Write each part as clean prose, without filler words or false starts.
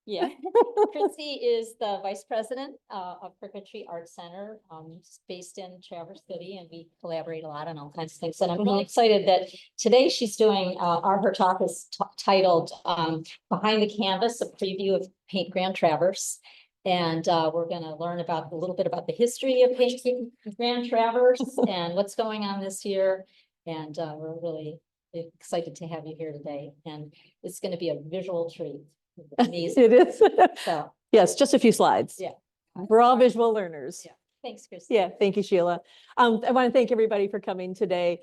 Yeah. Kristi is the vice president of Crooked Tree Art Center, based in Traverse City, and we collaborate a lot on all kinds of things. And I'm really excited that today she's doing, her talk is titled Behind the Canvas, a preview of Paint Grand Traverse. And we're going to learn about a little bit about the history of Paint Grand Traverse and what's going on this year. And we're really excited to have you here today. And it's going to be a visual treat. Amazing. It is. So, yes, just a few slides. Yeah. We're all visual learners. Yeah. Thanks, Kristi. Yeah, thank you, Sheila. I want to thank everybody for coming today.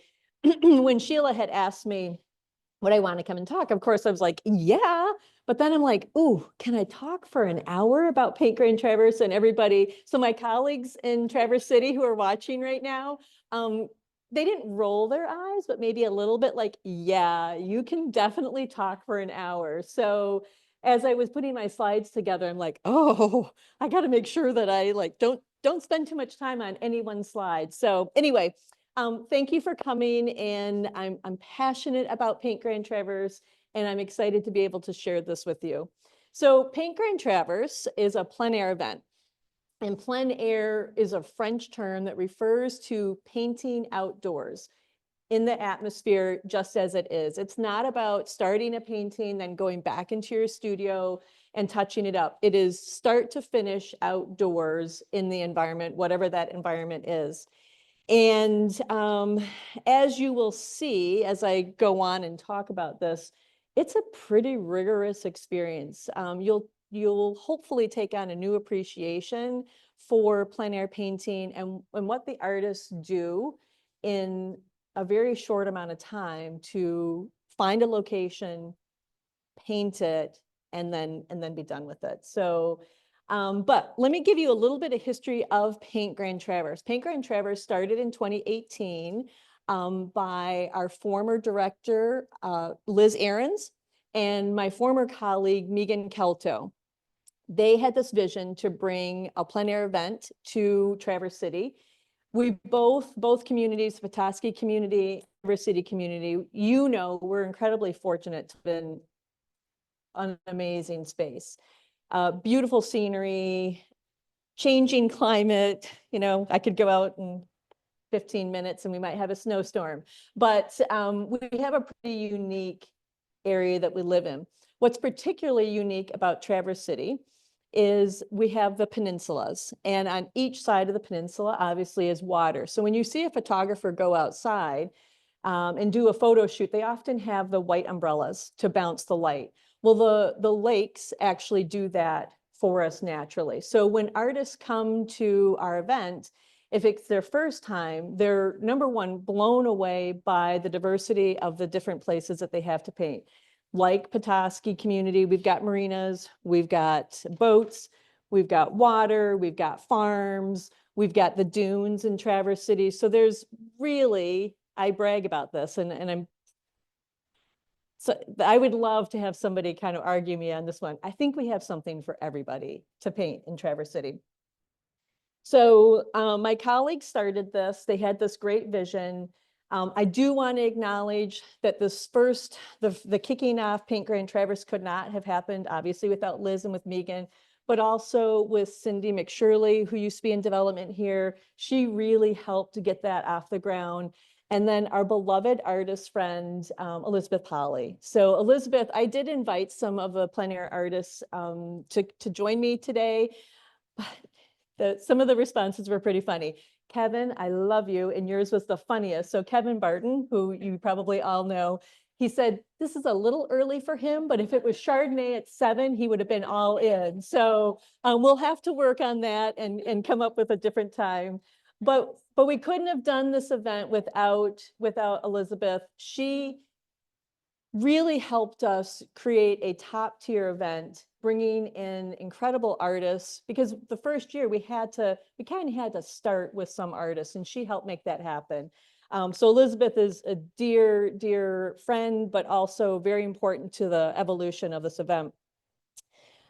When Sheila had asked me would I want to come and talk, of course I was like, yeah, but then I'm like, ooh, can I talk for an hour about Paint Grand Traverse? And everybody, so my colleagues in Traverse City who are watching right now, they didn't roll their eyes, but maybe a little bit like, yeah, you can definitely talk for an hour. So as I was putting my slides together, I'm like, oh, I got to make sure that I like don't spend too much time on any one slide. So anyway, thank you for coming, and I'm passionate about Paint Grand Traverse, and I'm excited to be able to share this with you. So Paint Grand Traverse is a plein air event. And plein air is a French term that refers to painting outdoors in the atmosphere just as it is. It's not about starting a painting, then going back into your studio and touching it up. It is start to finish outdoors in the environment, whatever that environment is. And as you will see, as I go on and talk about this, it's a pretty rigorous experience. You'll hopefully take on a new appreciation for plein air painting and what the artists do in a very short amount of time to find a location, paint it, and then be done with it. So, but let me give you a little bit of history of Paint Grand Traverse. Paint Grand Traverse started in 2018 by our former director, Liz Ahrens, and my former colleague, Megan Kelto. They had this vision to bring a plein air event to Traverse City. We both communities, Petoskey community, Traverse City community, you know, we're incredibly fortunate to have been an amazing space. Beautiful scenery, changing climate. You know, I could go out in 15 minutes and we might have a snowstorm, but we have a pretty unique area that we live in. What's particularly unique about Traverse City is we have the peninsulas, and on each side of the peninsula obviously is water. So when you see a photographer go outside and do a photo shoot, they often have the white umbrellas to bounce the light. Well, the lakes actually do that for us naturally. So when artists come to our event, if it's their first time, they're, number one, blown away by the diversity of the different places that they have to paint. Like Petoskey community, we've got marinas, we've got boats, we've got water, we've got farms, we've got the dunes in Traverse City. So there's really, I brag about this, and I would love to have somebody kind of argue me on this one. I think we have something for everybody to paint in Traverse City. So my colleagues started this. They had this great vision. I do want to acknowledge that this first, the kicking off Paint Grand Traverse could not have happened, obviously, without Liz and with Megan, but also with Cindy McShirley, who used to be in development here. She really helped to get that off the ground. And then our beloved artist friend, Elizabeth Holly. So Elizabeth, I did invite some of the plein air artists to join me today. Some of the responses were pretty funny. Kevin, I love you, and yours was the funniest. So Kevin Barton, who you probably all know, he said, this is a little early for him, but if it was Chardonnay at 7, he would have been all in. So we'll have to work on that and come up with a different time. But we couldn't have done this event without Elizabeth. She really helped us create a top tier event, bringing in incredible artists, because the first year we kind of had to start with some artists, and she helped make that happen. So Elizabeth is a dear, dear friend, but also very important to the evolution of this event.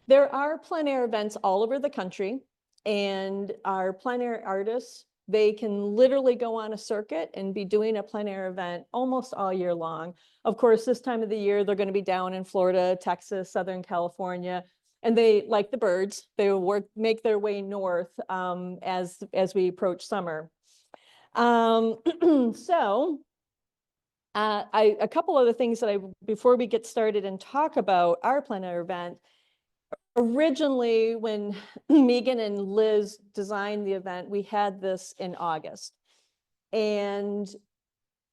There are plein air events all over the country, and our plein air artists, they can literally go on a circuit and be doing a plein air event almost all year long. Of course, this time of the year, they're going to be down in Florida, Texas, Southern California. And they, like the birds, they will make their way north as we approach summer. So a couple other things that before we get started and talk about our plein air event, originally when Megan and Liz designed the event, we had this in August. And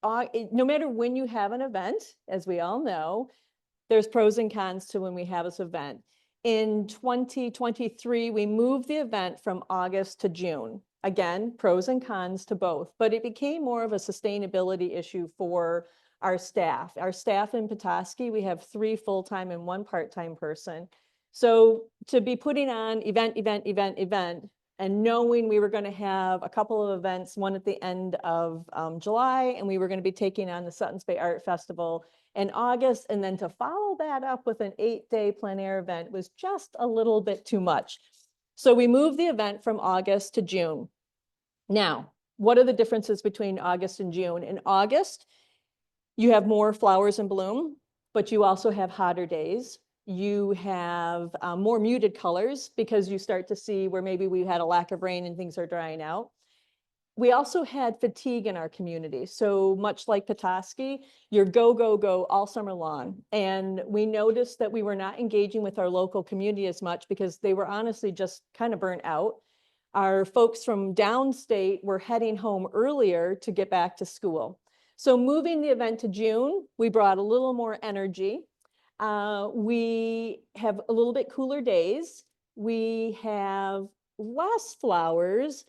no matter when you have an event, as we all know, there's pros and cons to when we have this event. In 2023, we moved the event from August to June. Again, pros and cons to both, but it became more of a sustainability issue for our staff. Our staff in Petoskey, we have 3 full-time and 1 part-time person. So to be putting on event, and knowing we were going to have a couple of events, one at the end of July, and we were going to be taking on the Suttons Bay Art Festival in August, and then to follow that up with an 8-day plein air event was just a little bit too much. So we moved the event from August to June. Now, what are the differences between August and June? In August, you have more flowers in bloom, but you also have hotter days. You have more muted colors because you start to see where maybe we had a lack of rain and things are drying out. We also had fatigue in our community. So much like Petoskey, you're go, go, go all summer long. And we noticed that we were not engaging with our local community as much because they were honestly just kind of burnt out. Our folks from downstate were heading home earlier to get back to school. So moving the event to June, we brought a little more energy. We have a little bit cooler days. We have less flowers,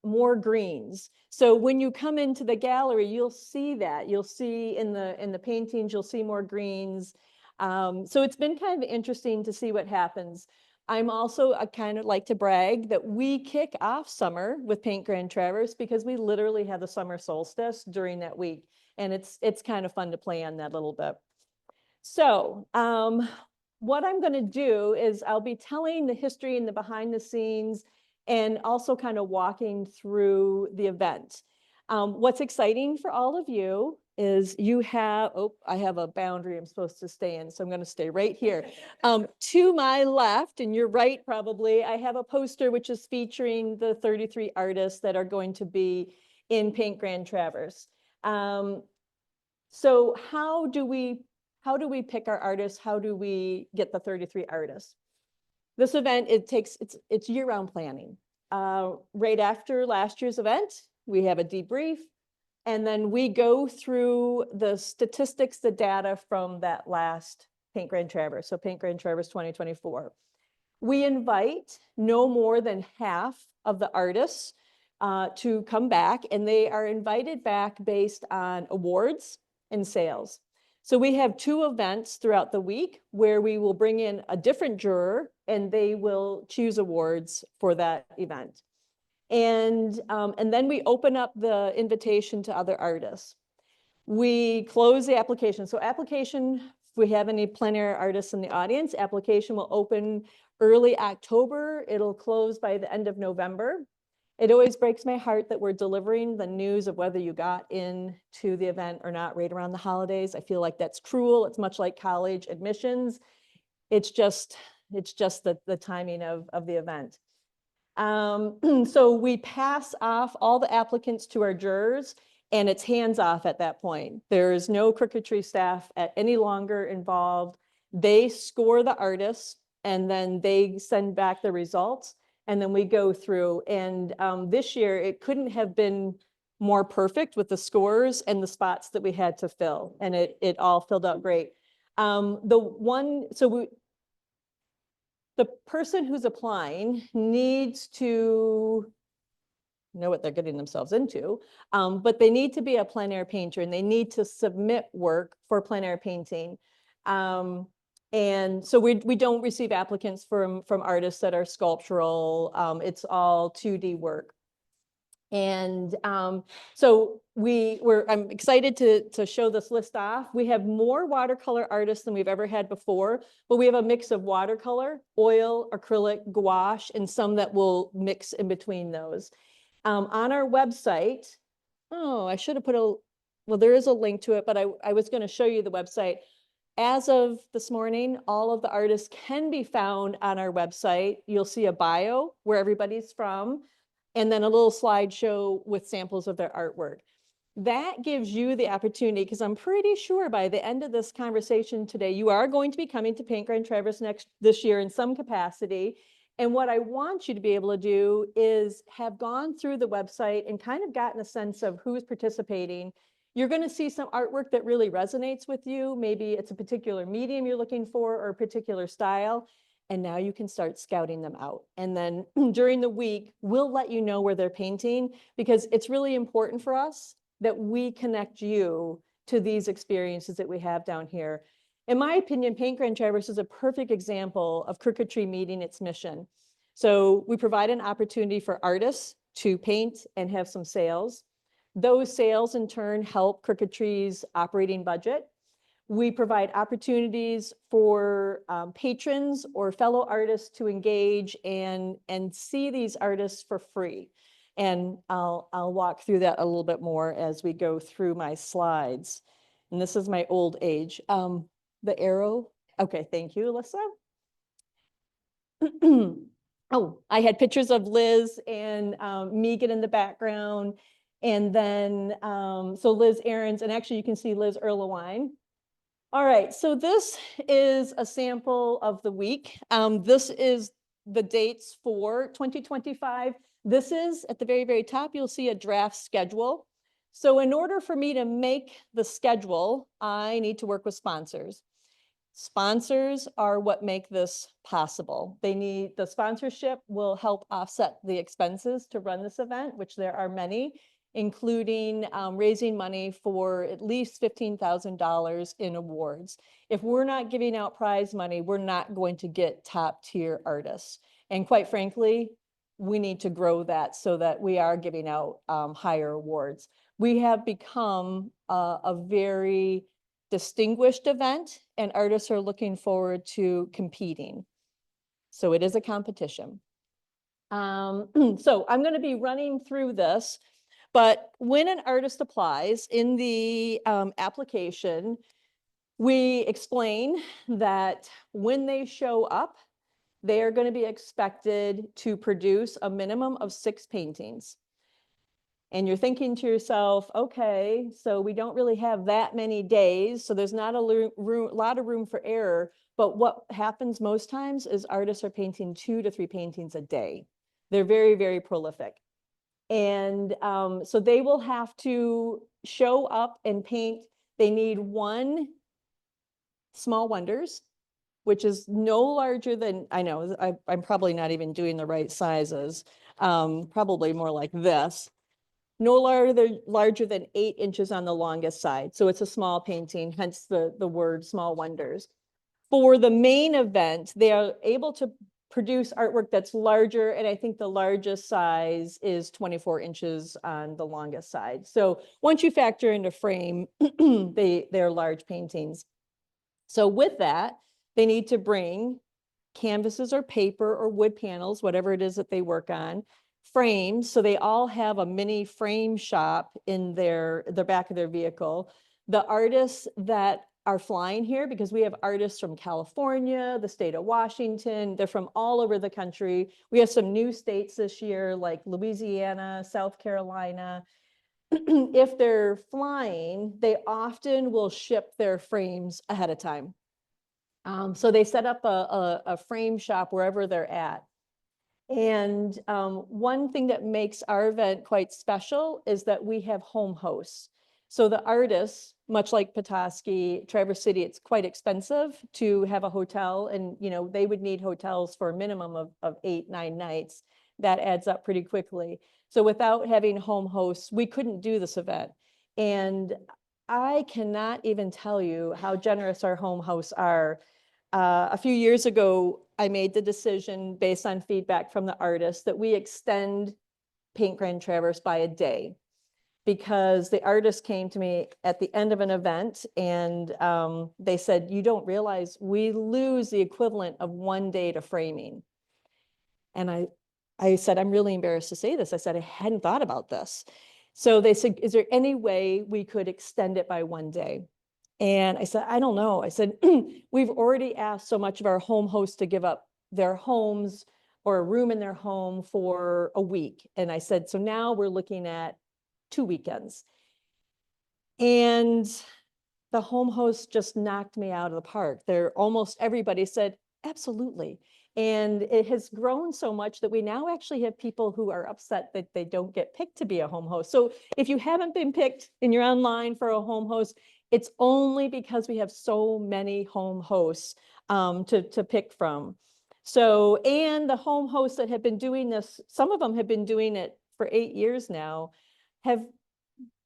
more greens. So when you come into the gallery, you'll see that. You'll see in the paintings, you'll see more greens. So it's been kind of interesting to see what happens. I'm also kind of like to brag that we kick off summer with Paint Grand Traverse because we literally have the summer solstice during that week. And it's kind of fun to play on that a little bit. So what I'm going to do is I'll be telling the history and the behind the scenes and also kind of walking through the event. What's exciting for all of you is you have, I have a boundary I'm supposed to stay in, so I'm going to stay right here. To my left, and you're right probably, I have a poster which is featuring the 33 artists that are going to be in Paint Grand Traverse. So how do we pick our artists? How do we get the 33 artists? This event, it's year-round planning. Right after last year's event, we have a debrief, and then we go through the statistics, the data from that last Paint Grand Traverse, so Paint Grand Traverse 2024. We invite no more than half of the artists to come back, and they are invited back based on awards and sales. So we have 2 events throughout the week where we will bring in a different juror and they will choose awards for that event. And then we open up the invitation to other artists. We close the application. So application, if we have any plein air artists in the audience, application will open early October. It'll close by the end of November. It always breaks my heart that we're delivering the news of whether you got into the event or not right around the holidays. I feel like that's cruel. It's much like college admissions. It's just the timing of the event. So we pass off all the applicants to our jurors, and it's hands off at that point. There is no cricketry staff any longer involved. They score the artists, and then they send back the results. And then we go through, and this year it couldn't have been more perfect with the scores and the spots that we had to fill, and it all filled out great. The person who's applying needs to know what they're getting themselves into, but they need to be a plein air painter, and they need to submit work for plein air painting. And so we don't receive applicants from artists that are sculptural. It's all 2D work. And so I'm excited to show this list off. We have more watercolor artists than we've ever had before, but we have a mix of watercolor, oil, acrylic, gouache, and some that will mix in between those. On our website, I should have well, there is a link to it, but I was going to show you the website. As of this morning, all of the artists can be found on our website. You'll see a bio where everybody's from, and then a little slideshow with samples of their artwork. That gives you the opportunity, because I'm pretty sure by the end of this conversation today, you are going to be coming to Paint Grand Traverse this year in some capacity. And what I want you to be able to do is have gone through the website and kind of gotten a sense of who's participating. You're going to see some artwork that really resonates with you. Maybe it's a particular medium you're looking for or a particular style. And now you can start scouting them out. And then during the week, we'll let you know where they're painting, because it's really important for us that we connect you to these experiences that we have down here. In my opinion, Paint Grand Traverse is a perfect example of Crooked Tree meeting its mission. So we provide an opportunity for artists to paint and have some sales. Those sales in turn help Crooked Tree's operating budget. We provide opportunities for patrons or fellow artists to engage and see these artists for free. And I'll walk through that a little bit more as we go through my slides. And this is my old age. The arrow. Okay, thank you, Alyssa. Oh, I had pictures of Liz and Megan in the background. And then, so Liz Ahrens, and actually you can see Liz Erlewine. All right, so this is a sample of the week. This is the dates for 2025. This is at the very, very top, you'll see a draft schedule. So in order for me to make the schedule, I need to work with sponsors. Sponsors are what make this possible. The sponsorship will help offset the expenses to run this event, which there are many, including raising money for at least $15,000 in awards. If we're not giving out prize money, we're not going to get top tier artists. And quite frankly, we need to grow that so that we are giving out higher awards. We have become a very distinguished event, and artists are looking forward to competing. So it is a competition. So I'm going to be running through this, but when an artist applies in the application, we explain that when they show up, they are going to be expected to produce a minimum of 6 paintings. And you're thinking to yourself, okay, so we don't really have that many days, so there's not a lot of room for error. But what happens most times is artists are painting 2 to 3 paintings a day. They're very, very prolific. And so they will have to show up and paint. They need 1 Small Wonders, which is no larger than, I know, I'm probably not even doing the right sizes, probably more like this. No larger than 8 inches on the longest side. So it's a small painting, hence the word Small Wonders. For the main event, they are able to produce artwork that's larger, and I think the largest size is 24 inches on the longest side. So once you factor into frame, they're large paintings. So with that, they need to bring canvases or paper or wood panels, whatever it is that they work on, frames. So they all have a mini frame shop in the back of their vehicle. The artists that are flying here, because we have artists from California, the state of Washington, they're from all over the country. We have some new states this year, like Louisiana, South Carolina. If they're flying, they often will ship their frames ahead of time. So they set up a frame shop wherever they're at. And one thing that makes our event quite special is that we have home hosts. So the artists, much like Petoskey, Traverse City, it's quite expensive to have a hotel, and they would need hotels for a minimum of 8, 9 nights. That adds up pretty quickly. So without having home hosts, we couldn't do this event. And I cannot even tell you how generous our home hosts are. A few years ago, I made the decision based on feedback from the artists that we extend Paint Grand Traverse by a day, because the artists came to me at the end of an event and they said, you don't realize we lose the equivalent of 1 day to framing. And I said, I'm really embarrassed to say this. I said, I hadn't thought about this. So they said, is there any way we could extend it by 1 day? And I said, I don't know. I said, we've already asked so much of our home hosts to give up their homes or a room in their home for a week. And I said, so now we're looking at 2 weekends. And the home host just knocked me out of the park. Almost everybody said, absolutely. And it has grown so much that we now actually have people who are upset that they don't get picked to be a home host. So if you haven't been picked and you're online for a home host, it's only because we have so many home hosts to pick from. So, and the home hosts that have been doing this, some of them have been doing it for 8 years now, have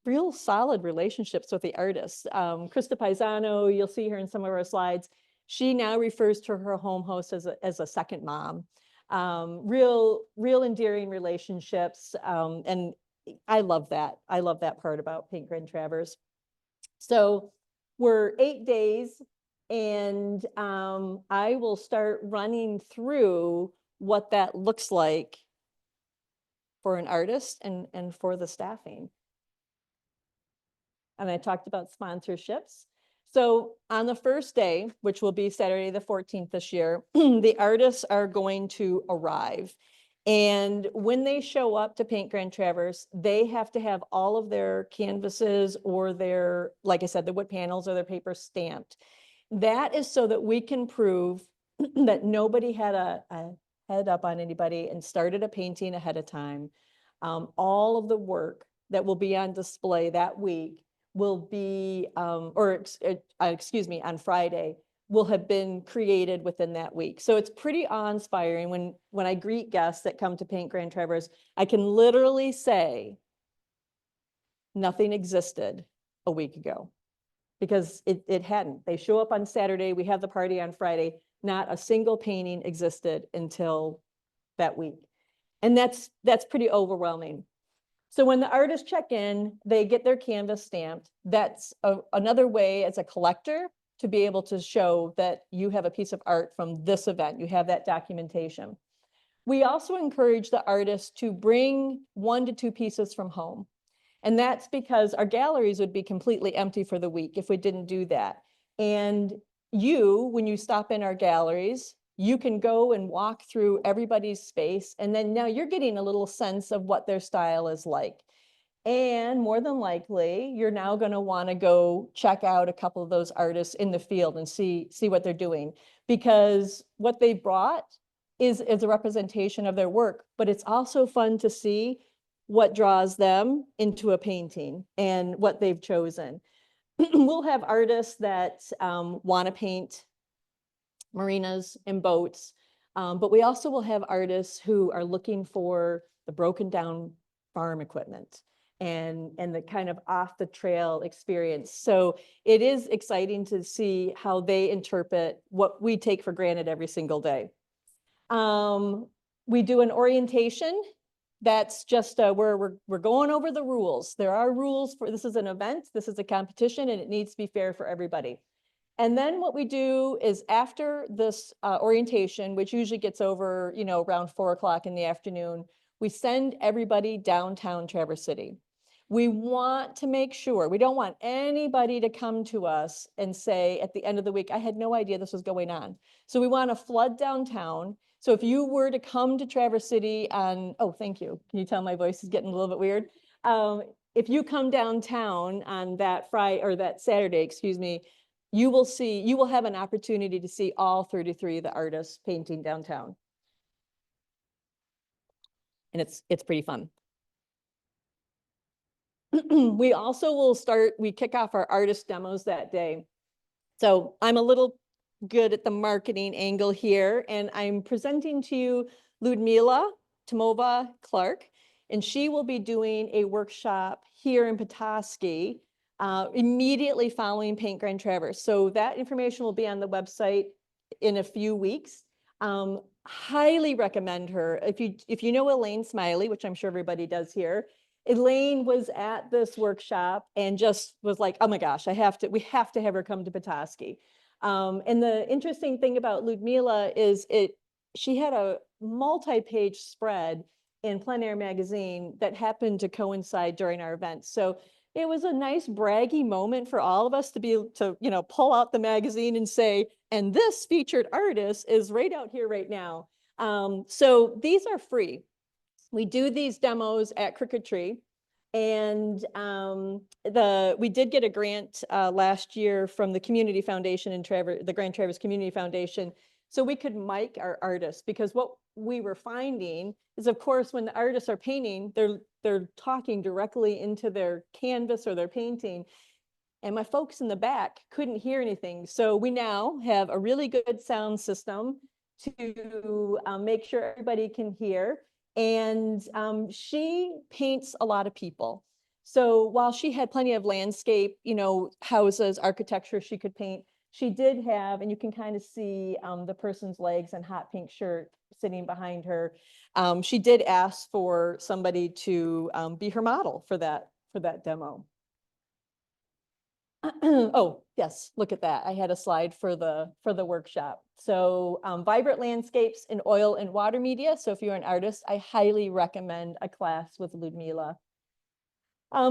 real solid relationships with the artists. Krista Paisano, you'll see her in some of our slides. She now refers to her home host as a second mom. Real endearing relationships. And I love that. I love that part about Paint Grand Traverse. So we're 8 days, and I will start running through what that looks like for an artist and for the staffing. And I talked about sponsorships. So on the first day, which will be Saturday the 14th this year, the artists are going to arrive. And when they show up to Paint Grand Traverse, they have to have all of their canvases or their, like I said, the wood panels or their paper stamped. That is so that we can prove that nobody had a head up on anybody and started a painting ahead of time. All of the work that will be on display that week will be, excuse me, on Friday, will have been created within that week. So it's pretty awe-inspiring when I greet guests that come to Paint Grand Traverse, I can literally say nothing existed a week ago because it hadn't. They show up on Saturday, we have the party on Friday, not a single painting existed until that week. And that's pretty overwhelming. So when the artists check in, they get their canvas stamped. That's another way as a collector to be able to show that you have a piece of art from this event. You have that documentation. We also encourage the artists to bring 1 to 2 pieces from home. And that's because our galleries would be completely empty for the week if we didn't do that. And when you stop in our galleries, you can go and walk through everybody's space. And then now you're getting a little sense of what their style is like. And more than likely, you're now going to want to go check out a couple of those artists in the field and see what they're doing. Because what they brought is a representation of their work, but it's also fun to see what draws them into a painting and what they've chosen. We'll have artists that want to paint marinas and boats, but we also will have artists who are looking for the broken down farm equipment and the kind of off the trail experience. So it is exciting to see how they interpret what we take for granted every single day. We do an orientation. That's just where we're going over the rules. There are rules for this is an event, this is a competition, and it needs to be fair for everybody. And then what we do is after this orientation, which usually gets over, around 4 o'clock in the afternoon, we send everybody downtown Traverse City. We want to make sure, we don't want anybody to come to us and say at the end of the week, I had no idea this was going on. So we want to flood downtown. So if you were to come to Traverse City oh, thank you. Can you tell my voice is getting a little bit weird? If you come downtown on that Friday or that Saturday, excuse me, you will have an opportunity to see all 33 of the artists painting downtown. And it's pretty fun. We also we kick off our artist demos that day. So I'm a little good at the marketing angle here, and I'm presenting to you Ludmila Tomova Clark, and she will be doing a workshop here in Petoskey immediately following Paint Grand Traverse. So that information will be on the website in a few weeks. Highly recommend her. If you know Elaine Smiley, which I'm sure everybody does here, Elaine was at this workshop and just was like, oh my gosh, we have to have her come to Petoskey. And the interesting thing about Ludmila is she had a multi-page spread in Plein Air magazine that happened to coincide during our event. So it was a nice braggy moment for all of us to be able to, pull out the magazine and say, and this featured artist is right out here right now. So these are free. We do these demos at Crooked Tree. And we did get a grant last year from the Community Foundation in the Grand Traverse Community Foundation, so we could mic our artists, because what we were finding is, of course, when the artists are painting, they're talking directly into their canvas or their painting, and my folks in the back couldn't hear anything. So we now have a really good sound system to make sure everybody can hear. And she paints a lot of people. So while she had plenty of landscape, houses, architecture she could paint, she did have, and you can kind of see the person's legs and hot pink shirt sitting behind her. She did ask for somebody to be her model for that demo. Oh, yes, look at that. I had a slide for the workshop. So vibrant landscapes in oil and water media. So if you're an artist, I highly recommend a class with Ludmila.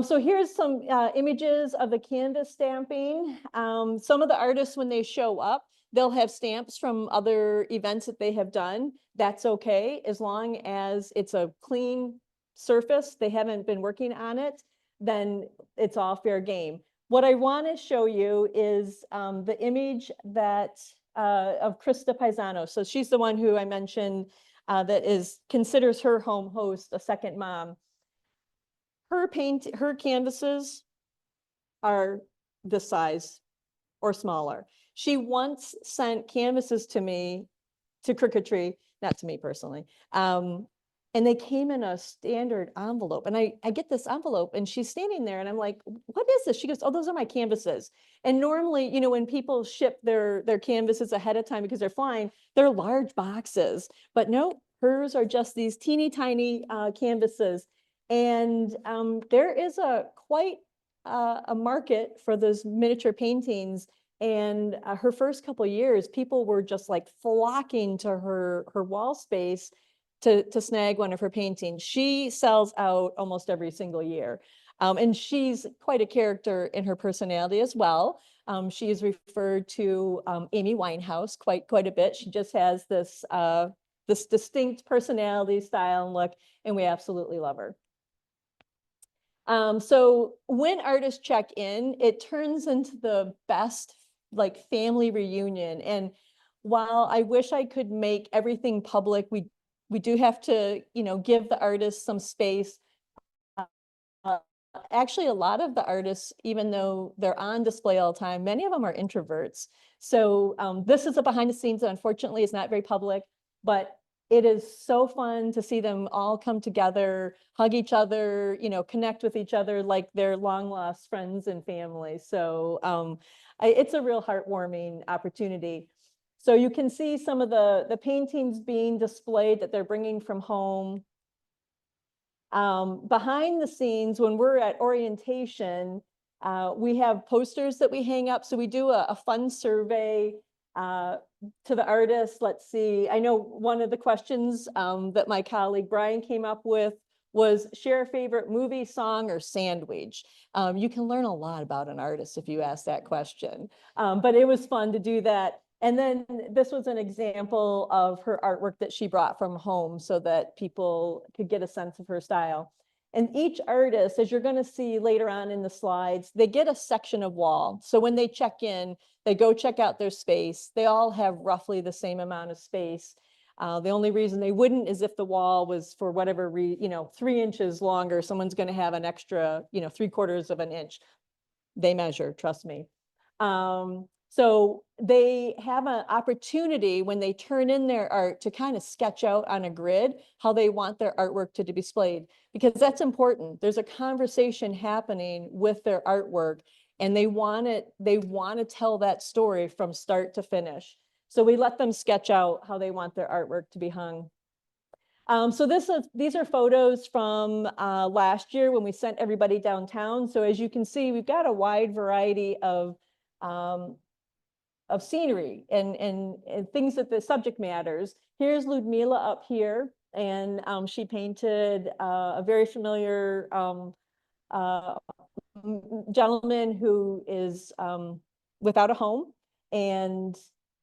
So here's some images of the canvas stamping. Some of the artists, when they show up, they'll have stamps from other events that they have done. That's okay, as long as it's a clean surface, they haven't been working on it, then it's all fair game. What I want to show you is the image that of Krista Paisano. So she's the one who I mentioned that considers her home host a second mom. Her canvases are this size or smaller. She once sent canvases to me, to Crooked Tree, not to me personally, and they came in a standard envelope. And I get this envelope and she's standing there and I'm like, what is this? She goes, oh, those are my canvases. And normally, when people ship their canvases ahead of time because they're flying, they're large boxes. But no, hers are just these teeny tiny canvases. And there is quite a market for those miniature paintings. And her first couple of years, people were just like flocking to her wall space to snag one of her paintings. She sells out almost every single year. And she's quite a character in her personality as well. She is referred to Amy Winehouse quite a bit. She just has this distinct personality, style, and look, and we absolutely love her. So when artists check in, it turns into the best like family reunion. And while I wish I could make everything public, we do have to, give the artists some space. Actually, a lot of the artists, even though they're on display all the time, many of them are introverts. So this is a behind the scenes that unfortunately is not very public, but it is so fun to see them all come together, hug each other, connect with each other like they're long lost friends and family. So it's a real heartwarming opportunity. So you can see some of the paintings being displayed that they're bringing from home. Behind the scenes, when we're at orientation, we have posters that we hang up. So we do a fun survey to the artists. Let's see. I know one of the questions that my colleague Brian came up with was share a favorite movie, song, or sandwich. You can learn a lot about an artist if you ask that question. But it was fun to do that. And then this was an example of her artwork that she brought from home so that people could get a sense of her style. And each artist, as you're going to see later on in the slides, they get a section of wall. So when they check in, they go check out their space. They all have roughly the same amount of space. The only reason they wouldn't is if the wall was for whatever, 3 inches longer, someone's going to have an extra, 3/4 of an inch. They measure, trust me. So they have an opportunity when they turn in their art to kind of sketch out on a grid how they want their artwork to be displayed, because that's important. There's a conversation happening with their artwork and they want to tell that story from start to finish. So we let them sketch out how they want their artwork to be hung. So these are photos from last year when we sent everybody downtown. So as you can see, we've got a wide variety of scenery and things that the subject matters. Here's Ludmila up here, and she painted a very familiar gentleman who is without a home, and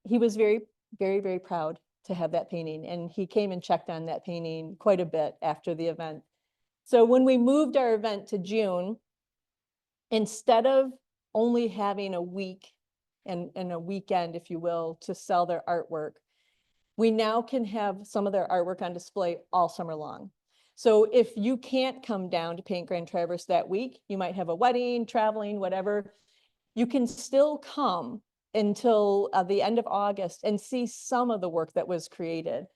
he was very, very, very proud to have that painting. And he came and checked on that painting quite a bit after the event. So when we moved our event to June, instead of only having a week and a weekend, if you will, to sell their artwork, we now can have some of their artwork on display all summer long. So if you can't come down to Paint Grand Traverse that week, you might have a wedding, traveling, whatever, you can still come until the end of August and see some of the work that was created.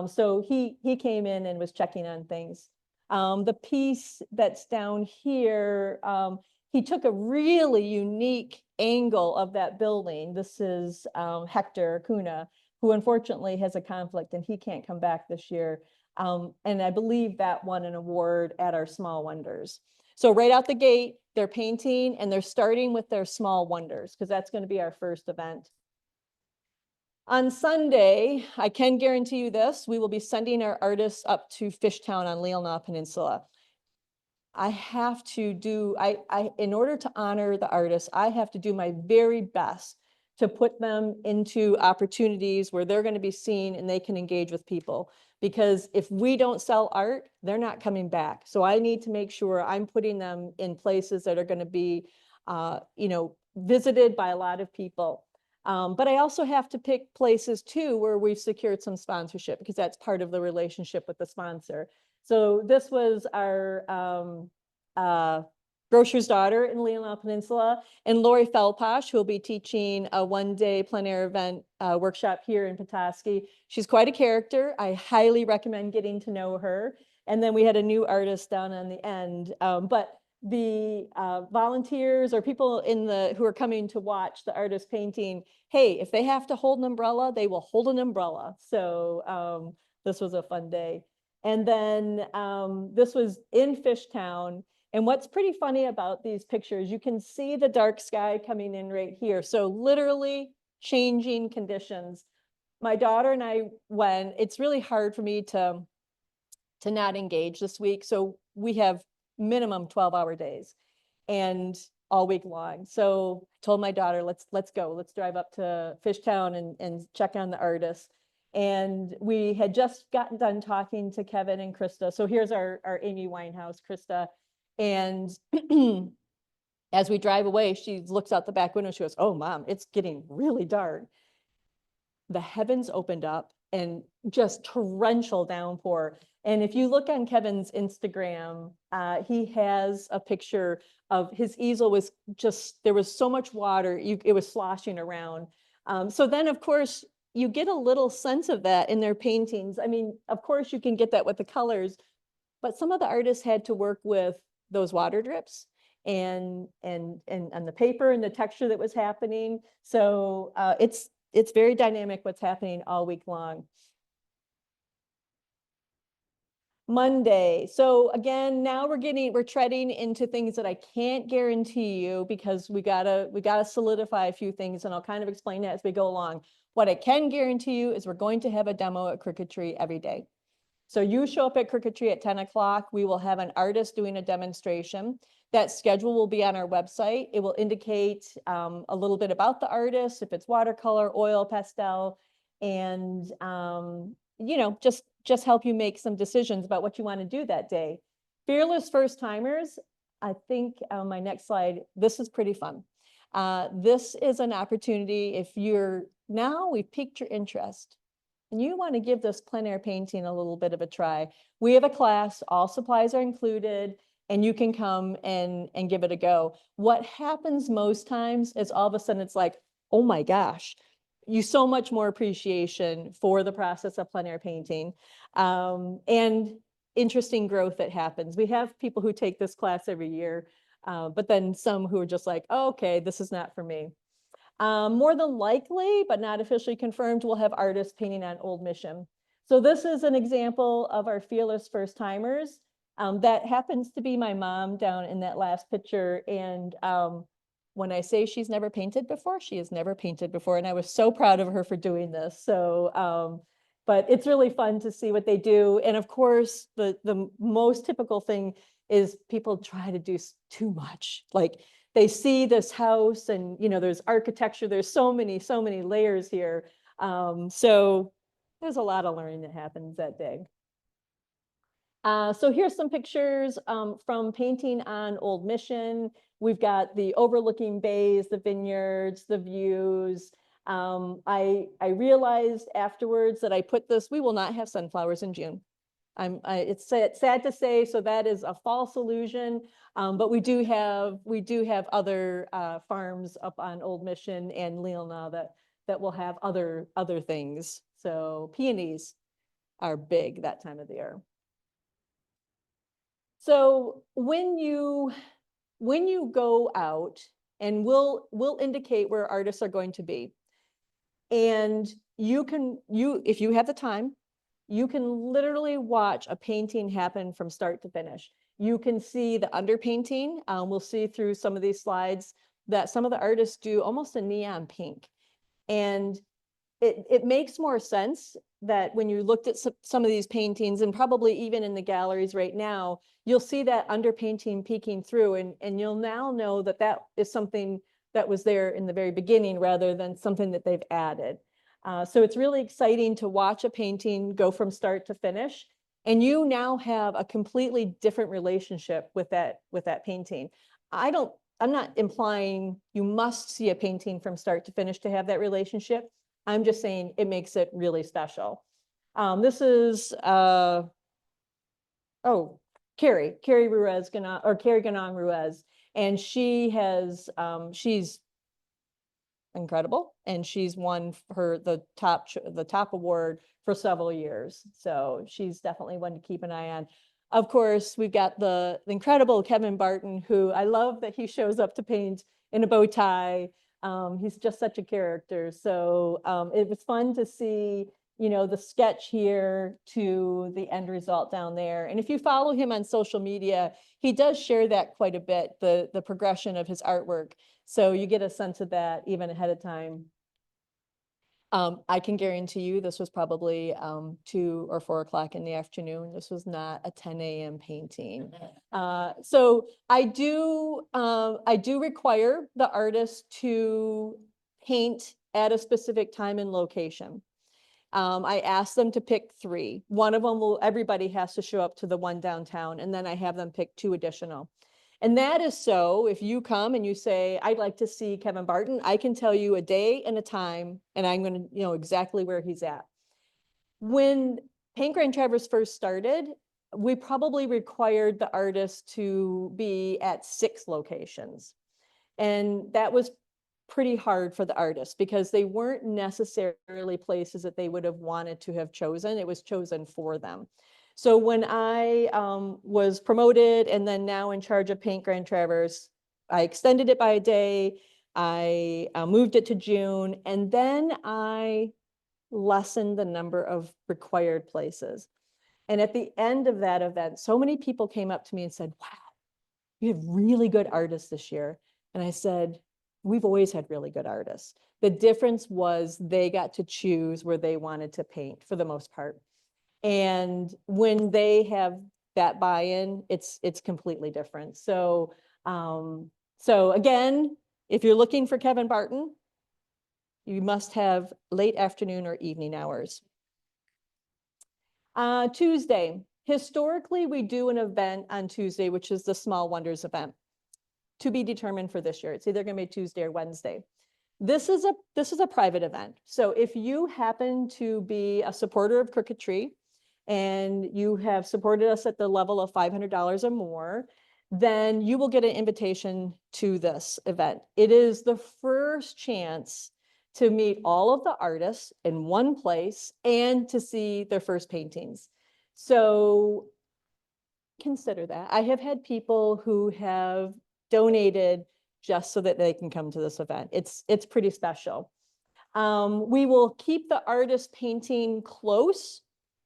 So he came in and was checking on things. The piece that's down here, he took a really unique angle of that building. This is Hector Cunha, who unfortunately has a conflict and he can't come back this year. And I believe that won an award at our Small Wonders. So right out the gate, they're painting and they're starting with their Small Wonders because that's going to be our first event. On Sunday, I can guarantee you this, we will be sending our artists up to Fishtown on Leelanau Peninsula. I have to do, in order to honor the artists, I have to do my very best to put them into opportunities where they're going to be seen and they can engage with people. Because if we don't sell art, they're not coming back. So I need to make sure I'm putting them in places that are going to be, visited by a lot of people. But I also have to pick places too where we've secured some sponsorship because that's part of the relationship with the sponsor. So this was our Grocer's Daughter in Leelanau Peninsula, and Lori Felposh, who will be teaching a one-day plein air event workshop here in Petoskey. She's quite a character. I highly recommend getting to know her. And then we had a new artist down on the end. But the volunteers or people who are coming to watch the artist painting, hey, if they have to hold an umbrella, they will hold an umbrella. So this was a fun day. And then this was in Fishtown. And what's pretty funny about these pictures, you can see the dark sky coming in right here. So literally changing conditions. My daughter and I went, it's really hard for me to not engage this week. So we have minimum 12-hour days and all week long. So I told my daughter, let's go, let's drive up to Fishtown and check on the artists. And we had just gotten done talking to Kevin and Krista. So here's our Amy Winehouse, Krista. And as we drive away, she looks out the back window. She goes, "Oh, Mom, it's getting really dark." The heavens opened up and just torrential downpour. And if you look on Kevin's Instagram, he has a picture of his easel was just, there was so much water, it was sloshing around. So then, of course, you get a little sense of that in their paintings. I mean, of course, you can get that with the colors, but some of the artists had to work with those water drips and the paper and the texture that was happening. So it's very dynamic what's happening all week long. Monday. So again, now we're treading into things that I can't guarantee you because we gotta solidify a few things, and I'll kind of explain that as we go along. What I can guarantee you is we're going to have a demo at Crooked Tree every day. So you show up at Crooked Tree at 10 o'clock. We will have an artist doing a demonstration. That schedule will be on our website. It will indicate a little bit about the artist, if it's watercolor, oil, pastel, and just help you make some decisions about what you want to do that day. Fearless first timers. I think on my next slide, this is pretty fun. This is an opportunity if we've piqued your interest and you want to give this plein air painting a little bit of a try. We have a class, all supplies are included, and you can come and give it a go. What happens most times is all of a sudden it's like, oh my gosh, you so much more appreciation for the process of plein air painting and interesting growth that happens. We have people who take this class every year, but then some who are just like, oh, okay, this is not for me. More than likely, but not officially confirmed, we'll have artists painting on Old Mission. So this is an example of our fearless first timers. That happens to be my mom down in that last picture. And when I say she's never painted before, she has never painted before. And I was so proud of her for doing this. So, but it's really fun to see what they do. And of course, the most typical thing is people try to do too much. Like they see this house and, you know, there's architecture, there's so many layers here. So there's a lot of learning that happens that day. So here's some pictures from painting on Old Mission. We've got the overlooking bays, the vineyards, the views. I realized afterwards that I put this, we will not have sunflowers in June. It's sad to say, so that is a false illusion. But we do have other farms up on Old Mission and Leelanau that will have other things. So peonies are big that time of the year. So when you go out, and we'll indicate where artists are going to be, and if you have the time, you can literally watch a painting happen from start to finish. You can see the underpainting. We'll see through some of these slides that some of the artists do almost a neon pink, and it makes more sense that when you looked at some of these paintings, and probably even in the galleries right now, you'll see that underpainting peeking through, and you'll now know that that is something that was there in the very beginning rather than something that they've added. So it's really exciting to watch a painting go from start to finish, and you now have a completely different relationship with that painting. I'm not implying you must see a painting from start to finish to have that relationship. I'm just saying it makes it really special. This is, Carrie Ruiz, Carrie Ganon Ruiz, and she's incredible, and she's won the top award for several years. So she's definitely one to keep an eye on. Of course, we've got the incredible Kevin Barton, who I love that he shows up to paint in a bow tie. He's just such a character. So it was fun to see, you know, the sketch here to the end result down there. And if you follow him on social media, he does share that quite a bit, the progression of his artwork. So you get a sense of that even ahead of time. I can guarantee you this was probably 2 or 4 o'clock in the afternoon. This was not a 10 a.m. painting. So I do require the artist to paint at a specific time and location. I asked them to pick 3. One of them everybody has to show up to the one downtown, and then I have them pick 2 additional. And that is so if you come and you say, I'd like to see Kevin Barton, I can tell you a day and a time, and I'm going to know exactly where he's at. When Paint Grand Traverse first started, we probably required the artist to be at 6 locations. And that was pretty hard for the artists because they weren't necessarily places that they would have wanted to have chosen. It was chosen for them. So when I was promoted and then now in charge of Paint Grand Traverse, I extended it by a day. I moved it to June, and then I lessened the number of required places. And at the end of that event, so many people came up to me and said, wow, you have really good artists this year. And I said, we've always had really good artists. The difference was they got to choose where they wanted to paint for the most part. And when they have that buy-in, it's completely different. So, so again, if you're looking for Kevin Barton, you must have late afternoon or evening hours. Tuesday, historically, we do an event on Tuesday, which is the Small Wonders event, to be determined for this year. It's either going to be Tuesday or Wednesday. This is a private event. So if you happen to be a supporter of Crooked Tree, and you have supported us at the level of $500 or more, then you will get an invitation to this event. It is the first chance to meet all of the artists in one place and to see their first paintings. So consider that. I have had people who have donated just so that they can come to this event. It's pretty special. We will keep the artist painting close.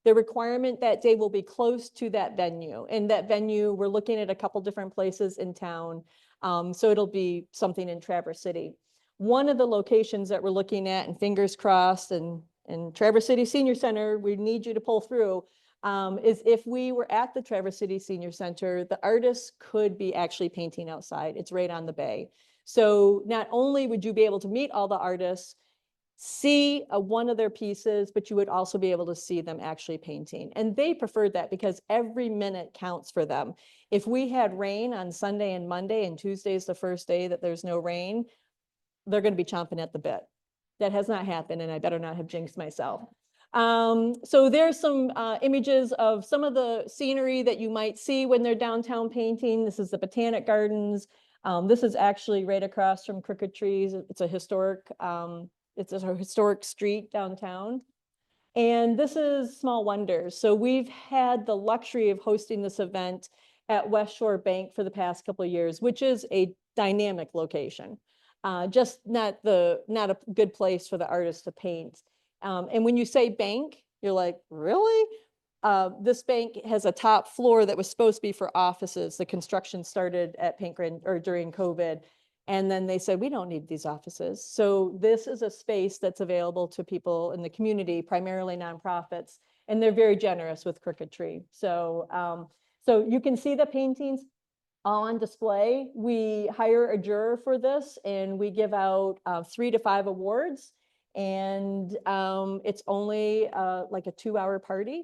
The requirement that day will be close to that venue. And that venue, we're looking at a couple different places in town. So it'll be something in Traverse City. One of the locations that we're looking at, and fingers crossed, and Traverse City Senior Center, we need you to pull through. is if we were at the Traverse City Senior Center, the artists could be actually painting outside. It's right on the bay. So not only would you be able to meet all the artists, see one of their pieces, but you would also be able to see them actually painting. And they preferred that because every minute counts for them. If we had rain on Sunday and Monday and Tuesday's the first day that there's no rain, they're going to be chomping at the bit. That has not happened, and I better not have jinxed myself. So there's some images of some of the scenery that you might see when they're downtown painting. This is the Botanic Gardens. This is actually right across from Crooked Trees. It's a historic street downtown. And this is Small Wonders. So we've had the luxury of hosting this event at West Shore Bank for the past couple of years, which is a dynamic location. Just not a good place for the artists to paint. And when you say bank, you're like, really? This bank has a top floor that was supposed to be for offices. The construction started at Paint or during COVID. And then they said, we don't need these offices. So this is a space that's available to people in the community, primarily nonprofits, and they're very generous with Crooked Tree. So, so you can see the paintings all on display. We hire a juror for this, and we give out 3 to 5 awards. And it's only like a 2-hour party.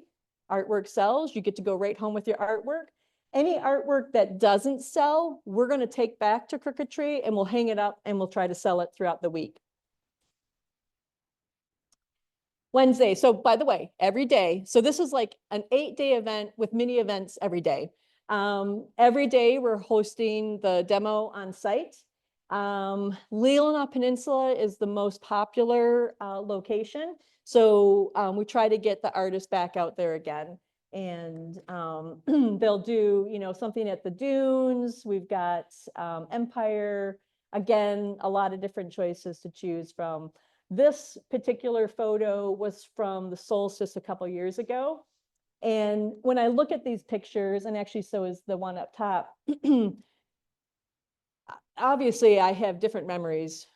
Artwork sells. You get to go right home with your artwork. Any artwork that doesn't sell, we're going to take back to Crooked Tree and we'll hang it up and we'll try to sell it throughout the week. Wednesday. So by the way, every day. So this is like an 8-day event with mini events every day. Every day we're hosting the demo on site. Leelanau Peninsula is the most popular location. So we try to get the artists back out there again. And they'll do, you know, something at the dunes. We've got Empire. Again, a lot of different choices to choose from. This particular photo was from the solstice a couple years ago. And when I look at these pictures, and actually so is the one up top, obviously I have different memories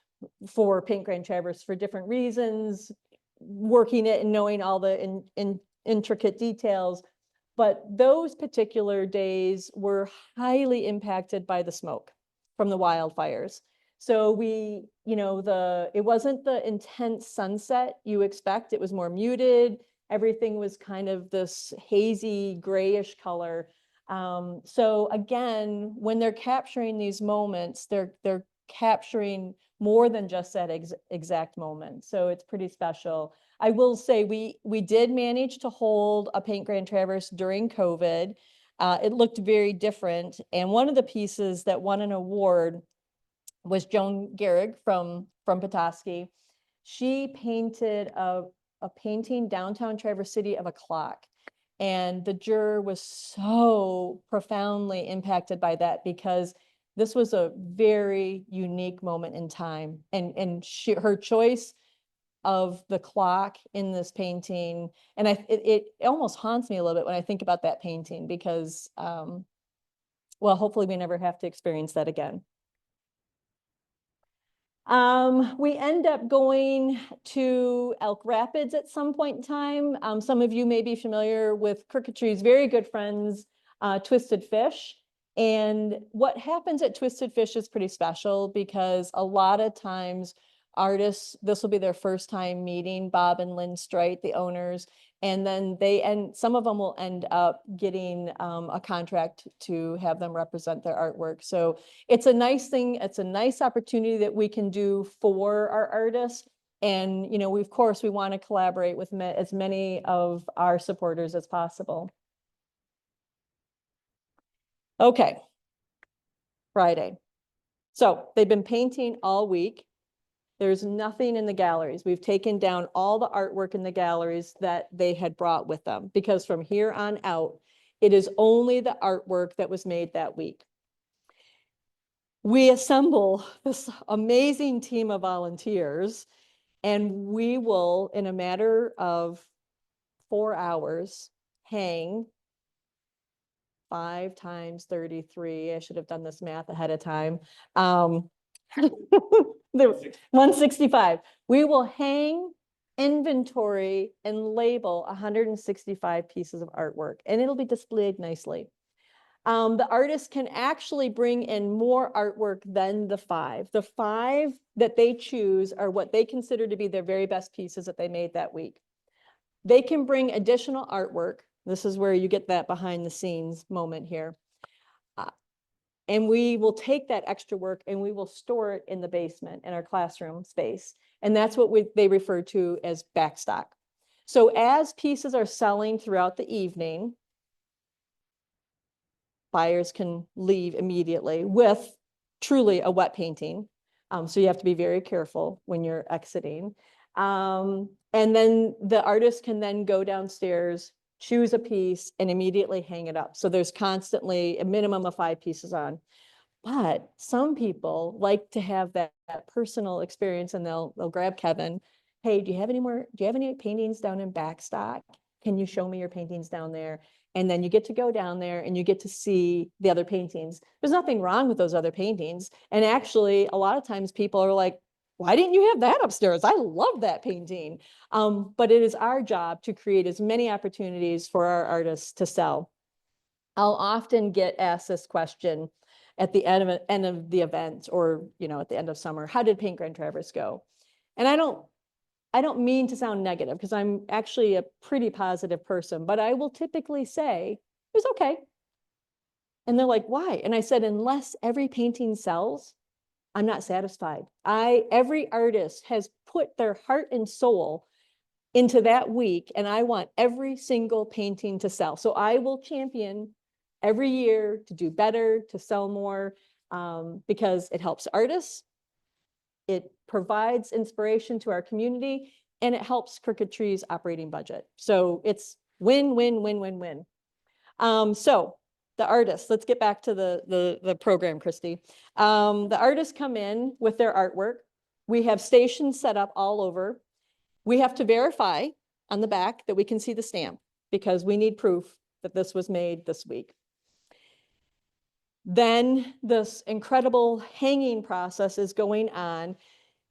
for Paint Grand Traverse for different reasons, working it and knowing all the intricate details. But those particular days were highly impacted by the smoke from the wildfires. So we, you know, it wasn't the intense sunset you expect. It was more muted. Everything was kind of this hazy grayish color. So again, when they're capturing these moments, they're capturing more than just that exact moment. So it's pretty special. I will say we did manage to hold a Paint Grand Traverse during COVID. It looked very different. And one of the pieces that won an award was Joan Gehrig from Petoskey. She painted a painting downtown Traverse City of a clock. And the juror was so profoundly impacted by that because this was a very unique moment in time. And her choice of the clock in this painting, and it almost haunts me a little bit when I think about that painting because, well, hopefully we never have to experience that again. We end up going to Elk Rapids at some point in time. Some of you may be familiar with Crooked Tree's very good friends, Twisted Fish. And what happens at Twisted Fish is pretty special because a lot of times artists, this will be their first time meeting Bob and Lynn Strite, the owners, and then some of them will end up getting a contract to have them represent their artwork. So it's a nice thing. It's a nice opportunity that we can do for our artists. And, you know, of course, we want to collaborate with as many of our supporters as possible. Okay, Friday. So they've been painting all week. There's nothing in the galleries. We've taken down all the artwork in the galleries that they had brought with them because from here on out, it is only the artwork that was made that week. We assemble this amazing team of volunteers and we will, in a matter of 4 hours, hang 5 times 33. I should have done this math ahead of time. 165. We will hang inventory, and label 165 pieces of artwork, and it'll be displayed nicely. The artist can actually bring in more artwork than the five. The five that they choose are what they consider to be their very best pieces that they made that week. They can bring additional artwork. This is where you get that behind the scenes moment here. And we will take that extra work and we will store it in the basement in our classroom space. And that's what they refer to as backstock. So as pieces are selling throughout the evening, buyers can leave immediately with truly a wet painting. So you have to be very careful when you're exiting. And then the artist can then go downstairs, choose a piece, and immediately hang it up. So there's constantly a minimum of 5 pieces on. But some people like to have that personal experience, and they'll grab Kevin. Hey, do you have any paintings down in backstock? Can you show me your paintings down there? And then you get to go down there and you get to see the other paintings. There's nothing wrong with those other paintings. And actually, a lot of times people are like, why didn't you have that upstairs? I love that painting. But it is our job to create as many opportunities for our artists to sell. I'll often get asked this question at the end of the event, or at the end of summer. How did Paint Grand Traverse go? And I don't mean to sound negative, because I'm actually a pretty positive person, but I will typically say, it was okay. And they're like, why? And I said, unless every painting sells, I'm not satisfied. Every artist has put their heart and soul into that week, and I want every single painting to sell. So I will champion every year to do better, to sell more, because it helps artists, it provides inspiration to our community, and it helps Crooked Tree's operating budget. So it's win, win, win, win, win. So the artists, let's get back to the program, Kristi. The artists come in with their artwork. We have stations set up all over. We have to verify on the back that we can see the stamp, because we need proof that this was made this week. Then this incredible hanging process is going on.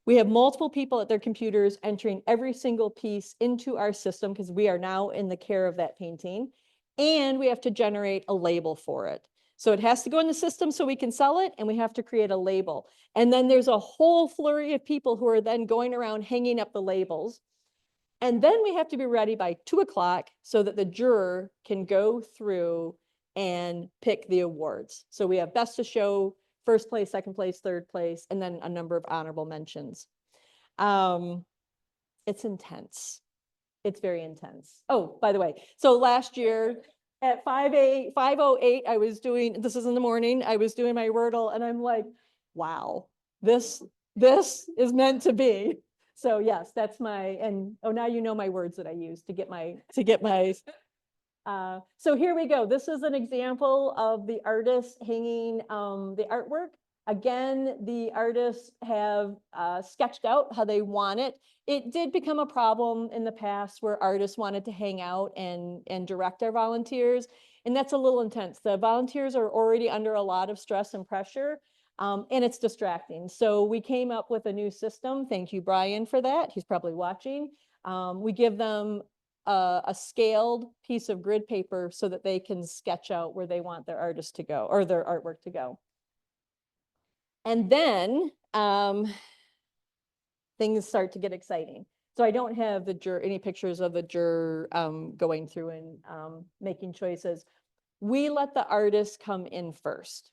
We have multiple people at their computers entering every single piece into our system, because we are now in the care of that painting. And we have to generate a label for it. So it has to go in the system so we can sell it, and we have to create a label. And then there's a whole flurry of people who are then going around hanging up the labels. And then we have to be ready by 2 o'clock so that the juror can go through and pick the awards. So we have best of show, first place, second place, third place, and then a number of honorable mentions. It's intense. It's very intense. Oh, by the way, so last year at 5:08, I was doing, this is in the morning, I was doing my Wordle, and I'm like, wow, this is meant to be. So yes, that's and now you know my words that I use to get my, so here we go. This is an example of the artist hanging the artwork. Again, the artists have sketched out how they want it. It did become a problem in the past where artists wanted to hang out and direct our volunteers. And that's a little intense. The volunteers are already under a lot of stress and pressure, and it's distracting. So we came up with a new system. Thank you, Brian, for that. He's probably watching. We give them a scaled piece of grid paper so that they can sketch out where they want their artist to go, or their artwork to go. And then things start to get exciting. So I don't have any pictures of the juror going through and making choices. We let the artists come in first.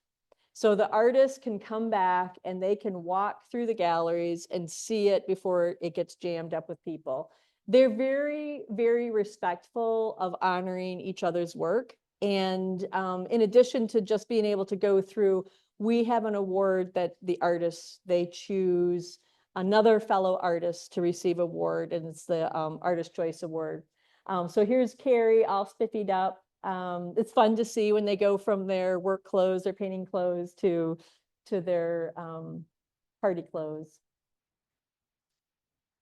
So the artists can come back and they can walk through the galleries and see it before it gets jammed up with people. They're very, very respectful of honoring each other's work. And in addition to just being able to go through, we have an award that the artists, they choose another fellow artist to receive award, and it's the Artist Choice Award. So here's Carrie all spiffied up. It's fun to see when they go from their work clothes, their painting clothes, to their party clothes.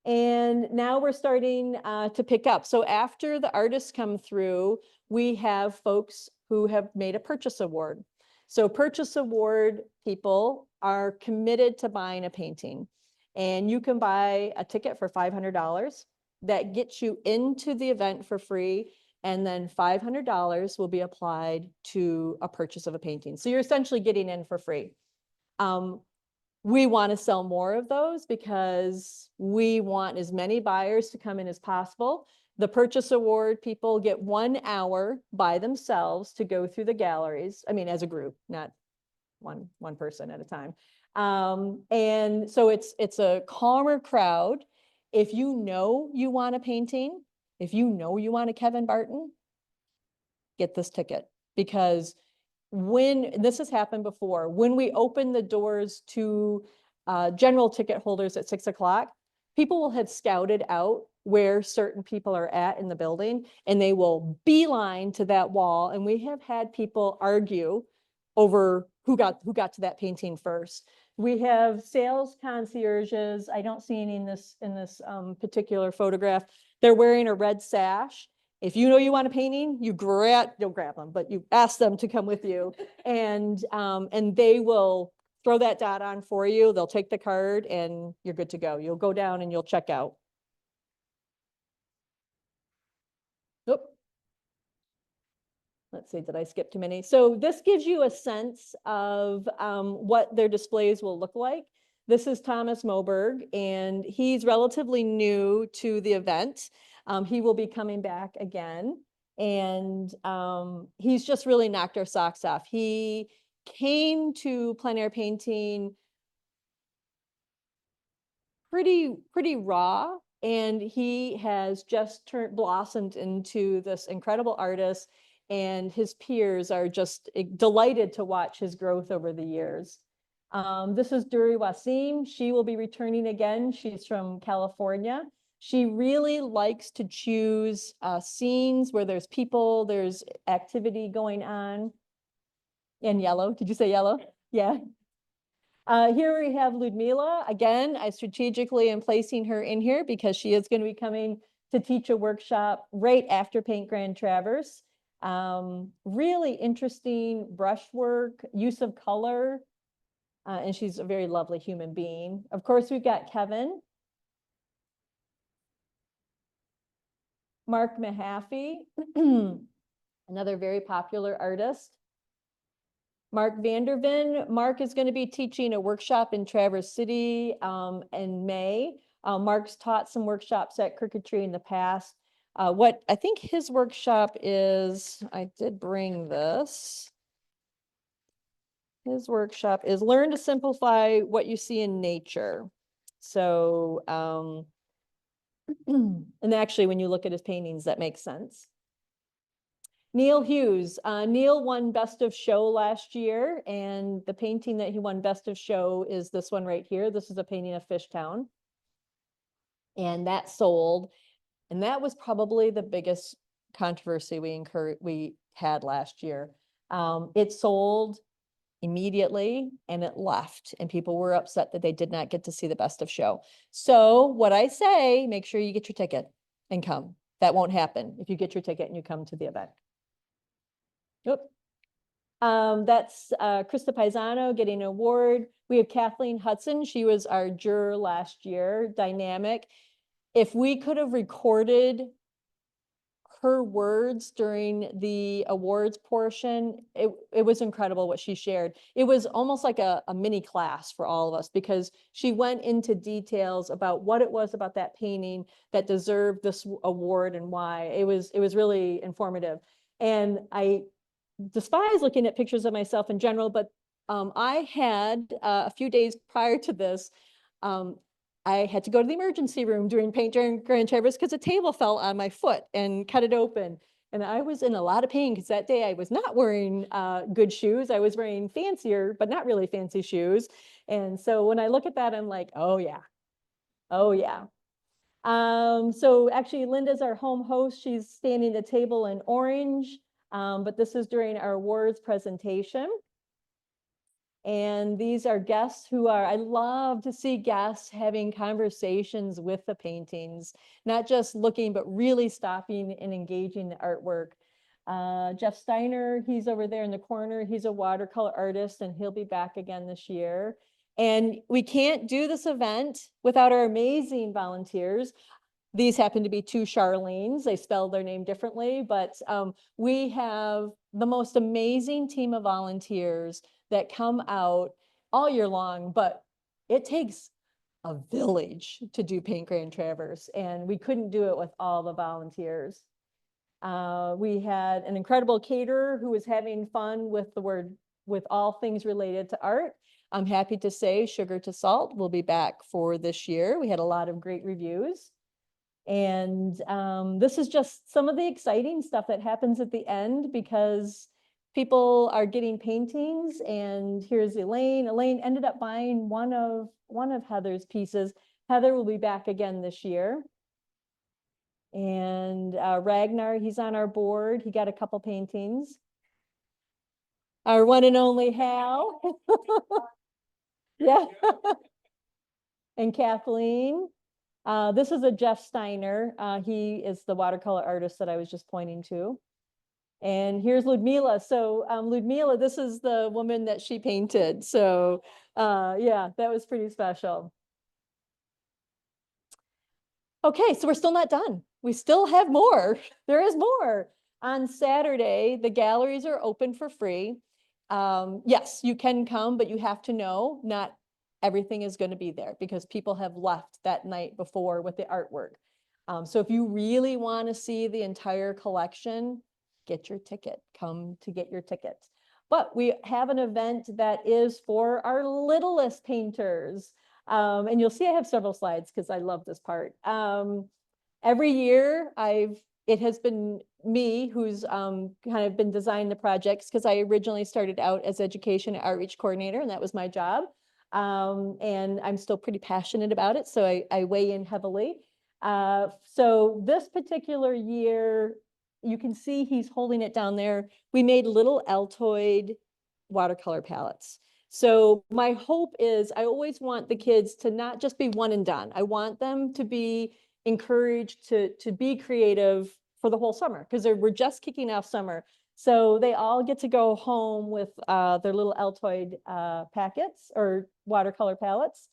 And now we're starting to pick up. So after the artists come through, we have folks who have made a purchase award. So purchase award people are committed to buying a painting. And you can buy a ticket for $500. that gets you into the event for free. And then $500 will be applied to a purchase of a painting. So you're essentially getting in for free. We want to sell more of those because we want as many buyers to come in as possible. The purchase award people get 1 hour by themselves to go through the galleries. I mean, as a group, not one person at a time. And so it's a calmer crowd. If you know you want a painting, if you know you want a Kevin Barton, get this ticket, because when this has happened before, when we open the doors to general ticket holders at 6 o'clock, people will have scouted out where certain people are at in the building, and they will beeline to that wall. And we have had people argue over who got to that painting first. We have sales concierges. I don't see any in this particular photograph. They're wearing a red sash. If you know you want a painting, you'll grab them, but you ask them to come with you, and they will throw that dot on for you. They'll take the card and you're good to go. You'll go down and you'll check out. Oop. Let's see, did I skip too many? So this gives you a sense of what their displays will look like. This is Thomas Moberg, and he's relatively new to the event. He will be coming back again, and he's just really knocked our socks off. He came to plein air painting pretty raw, and he has just blossomed into this incredible artist, and his peers are just delighted to watch his growth over the years. This is Duri Wasim. She will be returning again. She's from California. She really likes to choose scenes where there's people, there's activity going on. And yellow, did you say yellow? Yeah. Here we have Ludmila. Again, I strategically am placing her in here because she is going to be coming to teach a workshop right after Paint Grand Traverse. Really interesting brushwork, use of color, and she's a very lovely human being. Of course, we've got Kevin. Mark Mahaffey, another very popular artist. Mark Vanderven. Mark is going to be teaching a workshop in Traverse City in May. Mark's taught some workshops at Crooked Tree in the past. What I think his workshop is, I did bring this. His workshop is Learn to Simplify What You See in Nature. So, and actually, when you look at his paintings, that makes sense. Neil Hughes. Neil won Best of Show last year, and the painting that he won Best of Show is this one right here. This is a painting of Fishtown. And that sold, and that was probably the biggest controversy we had last year. It sold immediately and it left, and people were upset that they did not get to see the Best of Show. So what I say, make sure you get your ticket and come. That won't happen if you get your ticket and you come to the event. Yep. That's Krista Paisano getting an award. We have Kathleen Hudson. She was our juror last year, dynamic. If we could have recorded her words during the awards portion, it was incredible what she shared. It was almost like a mini class for all of us, because she went into details about what it was about that painting that deserved this award and why. It was really informative. And I despise looking at pictures of myself in general, but I had a few days prior to this, I had to go to the emergency room during Paint Grand Traverse because a table fell on my foot and cut it open. And I was in a lot of pain because that day I was not wearing good shoes. I was wearing fancier, but not really fancy shoes. And so when I look at that, I'm like, oh yeah, oh yeah. So actually Linda's our home host. She's standing at the table in orange, but this is during our awards presentation. And these are guests who are, I love to see guests having conversations with the paintings, not just looking, but really stopping and engaging the artwork. Jeff Steiner, he's over there in the corner. He's a watercolor artist and he'll be back again this year. And we can't do this event without our amazing volunteers. These happen to be two Charlene's. They spell their name differently, but we have the most amazing team of volunteers that come out all year long, but it takes a village to do Paint Grand Traverse, and we couldn't do it with all the volunteers. We had an incredible caterer who was having fun with all things related to art. I'm happy to say Sugar to Salt will be back for this year. We had a lot of great reviews. And this is just some of the exciting stuff that happens at the end, because people are getting paintings. And here's Elaine. Elaine ended up buying one of Heather's pieces. Heather will be back again this year. And Ragnar, he's on our board. He got a couple paintings. Our one and only Hal. Yeah. And Kathleen. This is a Jeff Steiner. He is the watercolor artist that I was just pointing to. And here's Ludmila. So Ludmila, this is the woman that she painted. So yeah, that was pretty special. Okay, so we're still not done. We still have more. There is more. On Saturday, the galleries are open for free. Yes, you can come, but you have to know not everything is going to be there, because people have left that night before with the artwork. So if you really want to see the entire collection, get your ticket, come to get your ticket. But we have an event that is for our littlest painters. And you'll see I have several slides because I love this part. Every year it has been me who's kind of been designing the projects, because I originally started out as education and outreach coordinator, and that was my job. And I'm still pretty passionate about it, so I weigh in heavily. So this particular year, you can see he's holding it down there. We made little Altoid watercolor palettes. So my hope is I always want the kids to not just be one and done. I want them to be encouraged to be creative for the whole summer, because we're just kicking off summer. So they all get to go home with their little Altoid packets or watercolor palettes.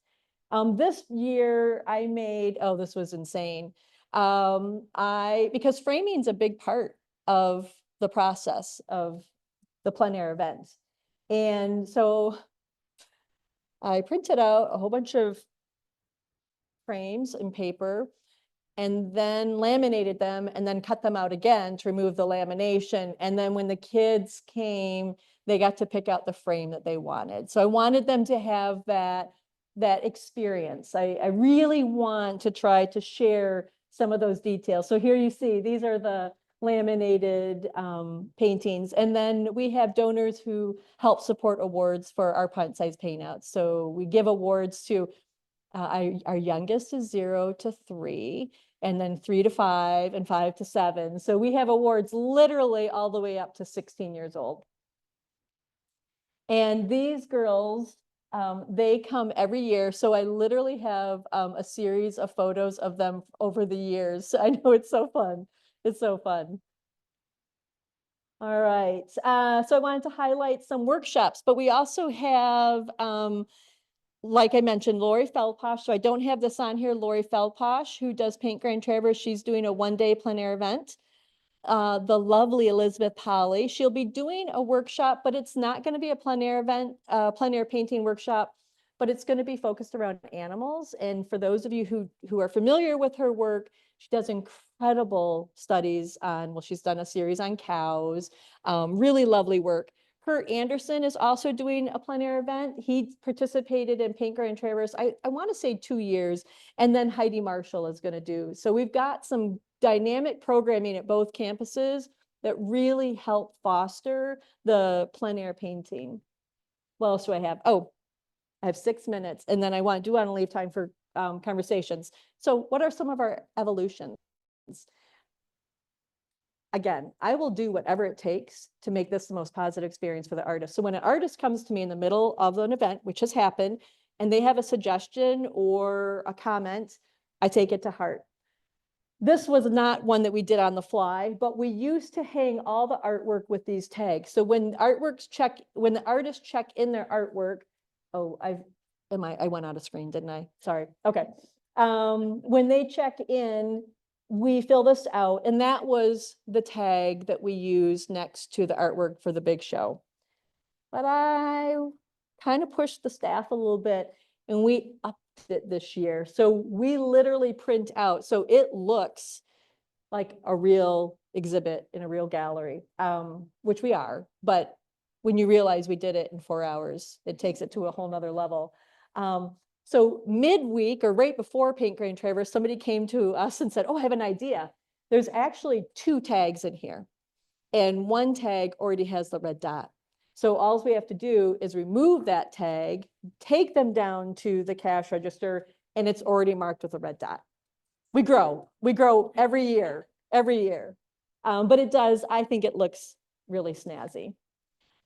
This year I made, oh, this was insane. Because framing is a big part of the process of the plein air event. And so I printed out a whole bunch of frames in paper, and then laminated them, and then cut them out again to remove the lamination. And then when the kids came, they got to pick out the frame that they wanted. So I wanted them to have that experience. I really want to try to share some of those details. So here you see, these are the laminated paintings. And then we have donors who help support awards for our pint-sized paintouts. So we give awards to our youngest is 0 to 3, and then 3 to 5, and 5 to 7. So we have awards literally all the way up to 16 years old. And these girls, they come every year. So I literally have a series of photos of them over the years. I know it's so fun. It's so fun. All right. So I wanted to highlight some workshops, but we also have like I mentioned, Lori Feldposh. So I don't have this on here. Lori Feldposh, who does Paint Grand Traverse, she's doing a one-day plein air event. The lovely Elizabeth Holly, she'll be doing a workshop, but it's not going to be a plein air event, plein air painting workshop, but it's going to be focused around animals. And for those of you who are familiar with her work, she does incredible studies on, well, she's done a series on cows, really lovely work. Kurt Anderson is also doing a plein air event. He participated in Paint Grand Traverse, I want to say 2 years, and then Heidi Marshall is going to do. So we've got some dynamic programming at both campuses that really help foster the plein air painting. What else do I have? Oh, I have 6 minutes, and then I want to leave time for conversations. So what are some of our evolutions? Again, I will do whatever it takes to make this the most positive experience for the artist. So when an artist comes to me in the middle of an event, which has happened, and they have a suggestion or a comment, I take it to heart. This was not one that we did on the fly, but we used to hang all the artwork with these tags. So when when the artists check in their artwork, oh, I went out of screen, didn't I? Sorry. Okay. When they check in, we fill this out, and that was the tag that we used next to the artwork for the big show. But I kind of pushed the staff a little bit, and we upped it this year. So we literally print out, so it looks like a real exhibit in a real gallery, which we are. But when you realize we did it in 4 hours, it takes it to a whole nother level. So midweek or right before Paint Grain Traverse, somebody came to us and said, oh, I have an idea. There's actually 2 tags in here, and one tag already has the red dot. So all we have to do is remove that tag, take them down to the cash register, and it's already marked with a red dot. We grow every year. But it does, I think it looks really snazzy.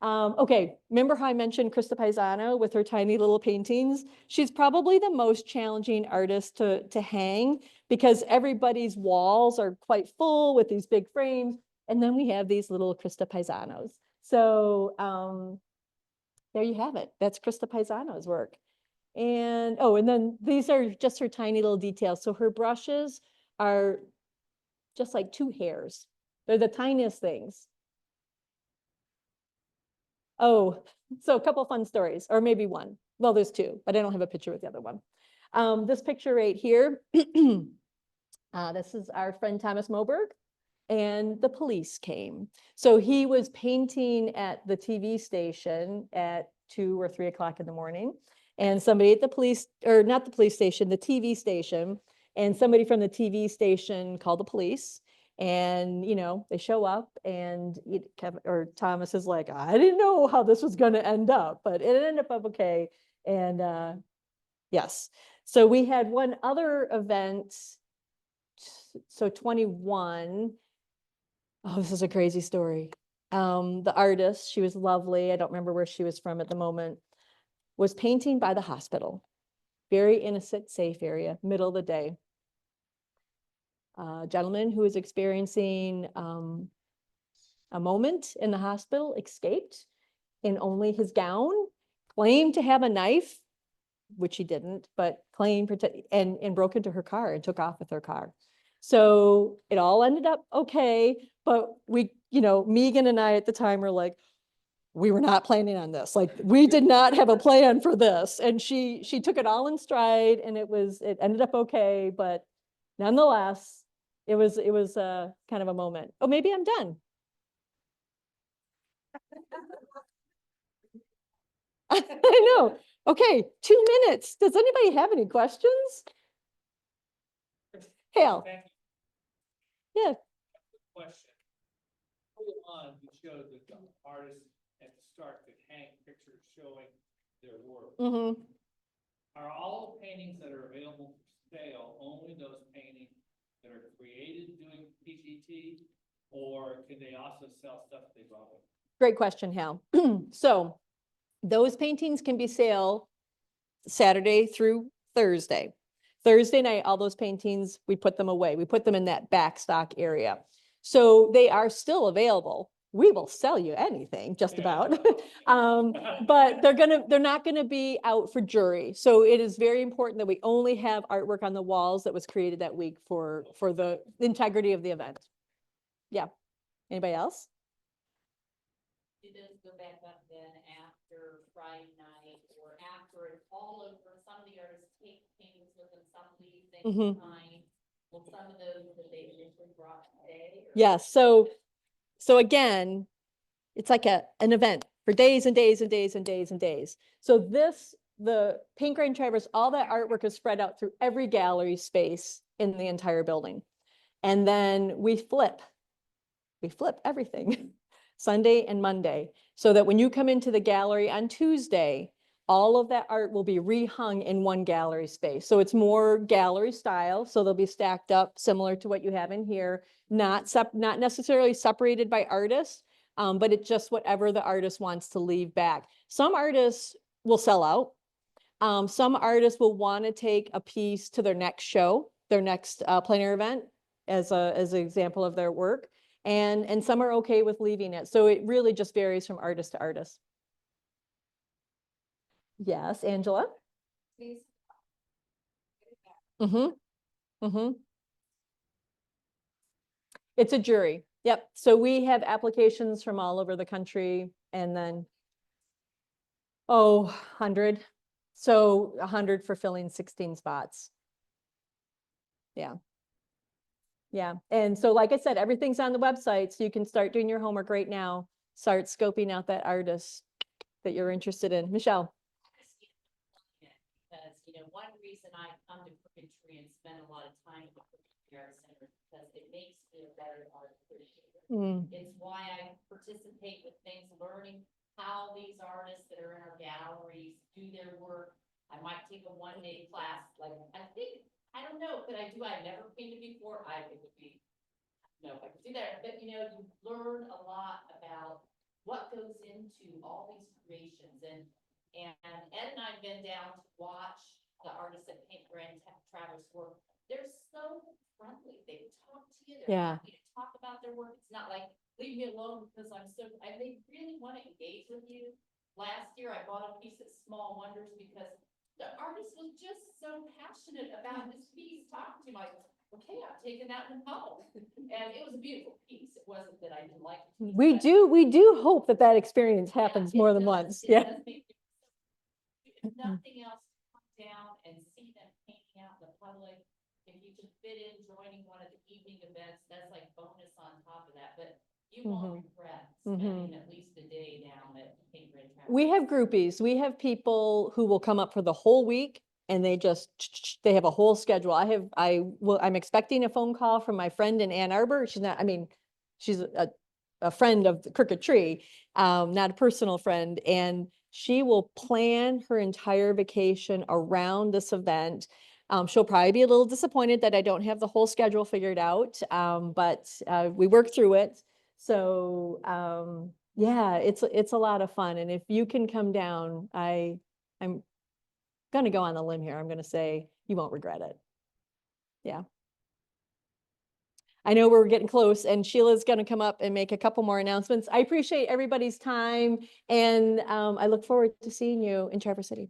Okay, remember how I mentioned Krista Paisano with her tiny little paintings? She's probably the most challenging artist to hang, because everybody's walls are quite full with these big frames. And then we have these little Krista Paisanos. So there you have it. That's Krista Paisano's work. And oh, and then these are just her tiny little details. So her brushes are just like 2 hairs. They're the tiniest things. Oh, so a couple fun stories, or maybe one. Well, there's 2, but I don't have a picture with the other one. This picture right here, this is our friend Thomas Moberg, and the police came. So he was painting at the TV station at 2 or 3 o'clock in the morning. And somebody at the police, or not the police station, the TV station, and somebody from the TV station called the police. And, you know, they show up, and Thomas is like, I didn't know how this was going to end up, but it ended up okay. And yes, so we had one other event. So 21. Oh, this is a crazy story. The artist, she was lovely. I don't remember where she was from at the moment, was painting by the hospital. Very innocent, safe area, middle of the day. A gentleman who was experiencing a moment in the hospital escaped in only his gown, claimed to have a knife, which he didn't, but claimed and broke into her car and took off with her car. So it all ended up okay, but we, you know, Megan and I at the time were like, we were not planning on this. Like, we did not have a plan for this. And she took it all in stride, and it ended up okay, but nonetheless, it was kind of a moment. Oh, maybe I'm done. I know. Okay, 2 minutes. Does anybody have any questions? Hale. Yeah. Question. Early on, you showed that the artists at the start could hang pictures showing their work. Mm-hmm. Are all the paintings that are available for sale only those paintings that are created doing PGT, or can they also sell stuff they bought? Great question, Hal. So those paintings can be sale Saturday through Thursday. Thursday night, all those paintings, we put them away. We put them in that back stock area. So they are still available. We will sell you anything, just about. But they're not gonna be out for jury. So it is very important that we only have artwork on the walls that was created that week for the integrity of the event. Yeah. Anybody else? It does go back up then after Friday night, or after it all over. Some of the artists take paintings with them, some leave, they Mhm. find. Well, some of those that they initially brought today. Yes. So again, it's like an event for days and days and days and days and days. So the Paint Grain Traverse, all that artwork is spread out through every gallery space in the entire building. And then we flip everything Sunday and Monday, so that when you come into the gallery on Tuesday, all of that art will be rehung in one gallery space. So it's more gallery style. So they'll be stacked up similar to what you have in here, not necessarily separated by artists, but it's just whatever the artist wants to leave back. Some artists will sell out. Some artists will want to take a piece to their next show, their next plein air event, as an example of their work. And some are okay with leaving it. So it really just varies from artist to artist. Yes, Angela? Please. Mm-hmm. Mm-hmm. It's a jury. Yep. So we have applications from all over the country and then, 100. So 100 for filling 16 spots. Yeah. Yeah. And so, like I said, everything's on the website, so you can start doing your homework right now. Start scoping out that artist that you're interested in. Michelle. Because, one reason I come to Crooked Tree and spend a lot of time at the Crooked Tree Art Center is because it makes me a better art appreciator. Mm, It's why I participate with things, learning how these artists that are in our galleries do their work. I might take a one-day class, like, I don't know, could I do, I've never painted before, it would be, no, if I could do that, but you learn a lot about what goes into all these creations, and Ed and I've been down to watch the artists that paint Grand Traverse work. They're so friendly, they talk to you, they're Yeah. happy to talk about their work, it's not like, leave me alone because they really want to engage with you. Last year, I bought a piece of Small Wonders because the artist was just so passionate about his piece, talking to me like, okay, I'm taking that one home. And it was a beautiful piece. It wasn't that I didn't like it. we do hope that that experience happens more than once. Yeah. If nothing else, come down and see them painting out in the public. If you can fit in joining one of the evening events, that's like bonus on top of that, but you won't regret spending at least a day down at Cape Red Traverse. We have groupies. We have people who will come up for the whole week and they have a whole schedule. I'm expecting a phone call from my friend in Ann Arbor. She's a friend of the Crooked Tree, not a personal friend. And she will plan her entire vacation around this event. She'll probably be a little disappointed that I don't have the whole schedule figured out, but we work through it. So yeah, it's a lot of fun. And if you can come down, I'm gonna go on the limb here. I'm gonna say you won't regret it. Yeah. I know we're getting close and Sheila's gonna come up and make a couple more announcements. I appreciate everybody's time and I look forward to seeing you in Traverse City.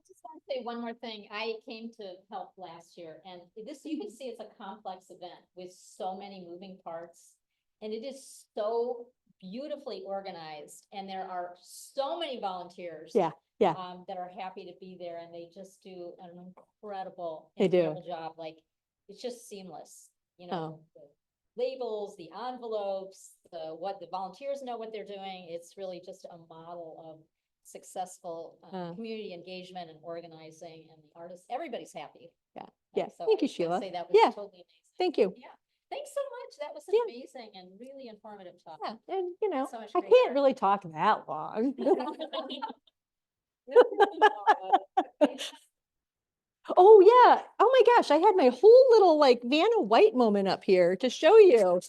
Just want to say one more thing. I came to help last year and this, you can see it's a complex event with so many moving parts. And it is so beautifully organized and there are so many volunteers. Yeah. That are happy to be there and they just do an incredible They do. job. Like, it's just seamless, Oh. the labels, the envelopes, what the volunteers know what they're doing. It's really just a model of successful community engagement and organizing, and the artists, everybody's happy. Yeah. So Thank I you, just wanna Sheila. say that was Yeah. totally amazing. Thank you. Yeah. Thanks so much. That was Yeah. amazing and really informative talk. Yeah. And So much I great can't art. really talk that long. Oh yeah. Oh my gosh. I had my whole little like Vanna White moment up here to show you.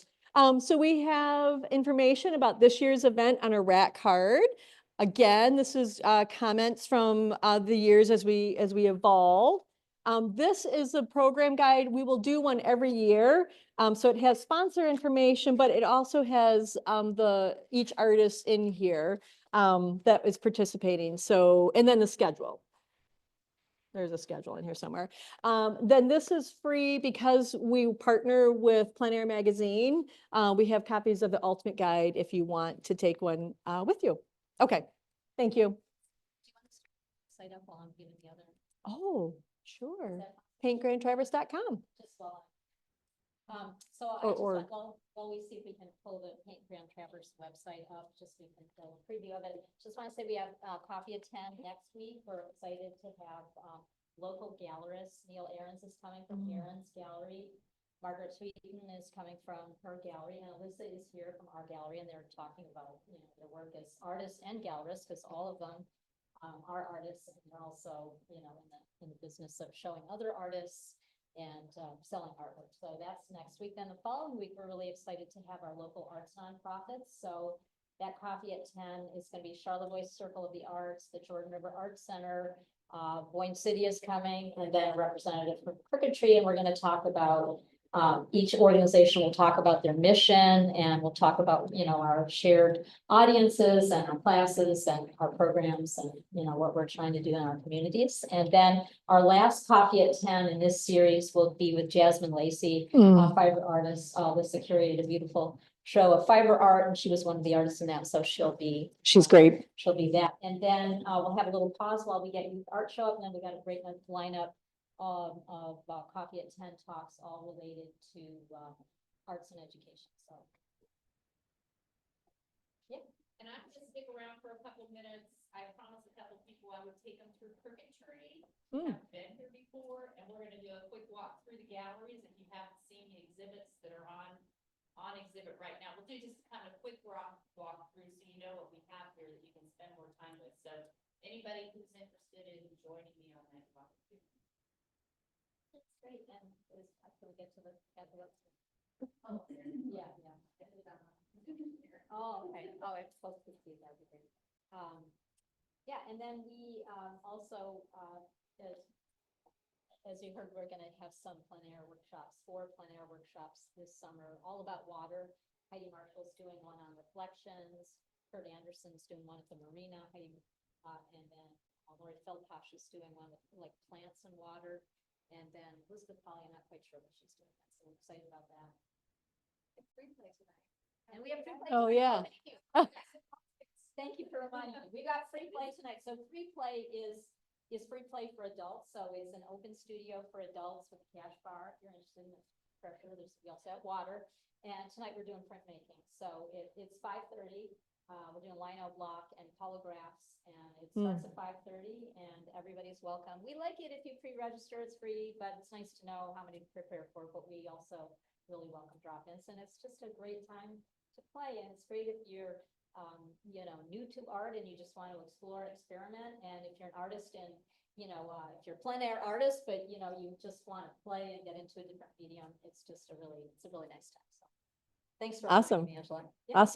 So we have information about this year's event on a rack card. Again, this is comments from the years as we evolve. This is a program guide. We will do one every year. So it has sponsor information, but it also has each artist in here that is participating. So, and then the schedule. There's a schedule in here somewhere. Then this is free because we partner with Plein Air Magazine. We have copies of the Ultimate Guide if you want to take one with you. Okay, thank you. Do you want to sign up while I'm giving the other? Oh, sure. That- paintgrandtraverse.com. Just while. So I Or- just, while we see if we can pull the Paint Grand Traverse website up, just so we can pull a preview of it. Just want to say we have coffee at 10 next week. We're excited to have local gallerists. Neil Ahrens is coming from Ahrens Gallery. Margaret Sweeten is coming from her gallery, and Alyssa is here from our gallery, and they're talking about their work as artists and gallerists, because all of them are artists, and they're also in the business of showing other artists and selling artwork. So that's next week. Then the following week, we're really excited to have our local arts nonprofits. So that coffee at 10 is going to be Charlevoix Circle of the Arts, the Jordan River Arts Center, Boyne City is coming, and then a representative from Crooked Tree, and we're going to talk about Each organization will talk about their mission, and we'll talk about, our shared audiences and our classes and our programs and, what we're trying to do in our communities. And then our last coffee at 10 in this series will be with Jasmine Lacey, Mm. fiber artist. Lisa curated a beautiful show of fiber art, and she was one of the artists in that, so she'll be She's great. that. And then we'll have a little pause while we get youth art show up, and then we got a great lineup of coffee at 10 talks, all related to arts and education. So And I'm gonna stick around for a couple minutes. I promised a couple people I would take them through Crooked Tree. Mm. Haven't been here before, and we're gonna do a quick walk through the galleries. If you haven't seen the exhibits that are on exhibit right now, we'll do just kind of quick walk through so you know what we have here that you can spend more time with. So anybody who's interested in joining me on that walk. that's great. And after we get to the Oh, yeah. Oh, okay. Oh, it's supposed to be that. Yeah, and then we also, as you heard, we're gonna have some plein air workshops, 4 plein air workshops this summer, all about water. Heidi Marshall's doing one on reflections. Kurt Anderson's doing one at the marina. And then Lori Feldhoff is doing one with like plants and water. And then Elizabeth Polly, I'm not quite sure what she's doing, so we're excited about that. Free play tonight. And we have free play. Oh, tonight. yeah. Thank you for reminding me. We got free play tonight. So free play is free play for adults. So it's an open studio for adults with a cash bar. If you're interested in the pressure, we also have water. And tonight we're doing printmaking. So it's 5:30. We're doing lino block and polygraphs, and it starts at 5:30, and everybody's welcome. We like it if you pre-register, it's free, but it's nice to know how many to prepare for, but we also really welcome drop-ins, and it's just a great time to play, and it's great if you're, new to art and you just want to explore, experiment, and if you're an artist and, if you're a plein air artist, but, you just want to play and get into a different medium, it's a really nice time, so. Thanks for Awesome. reminding me, Angela. Yeah. Awesome.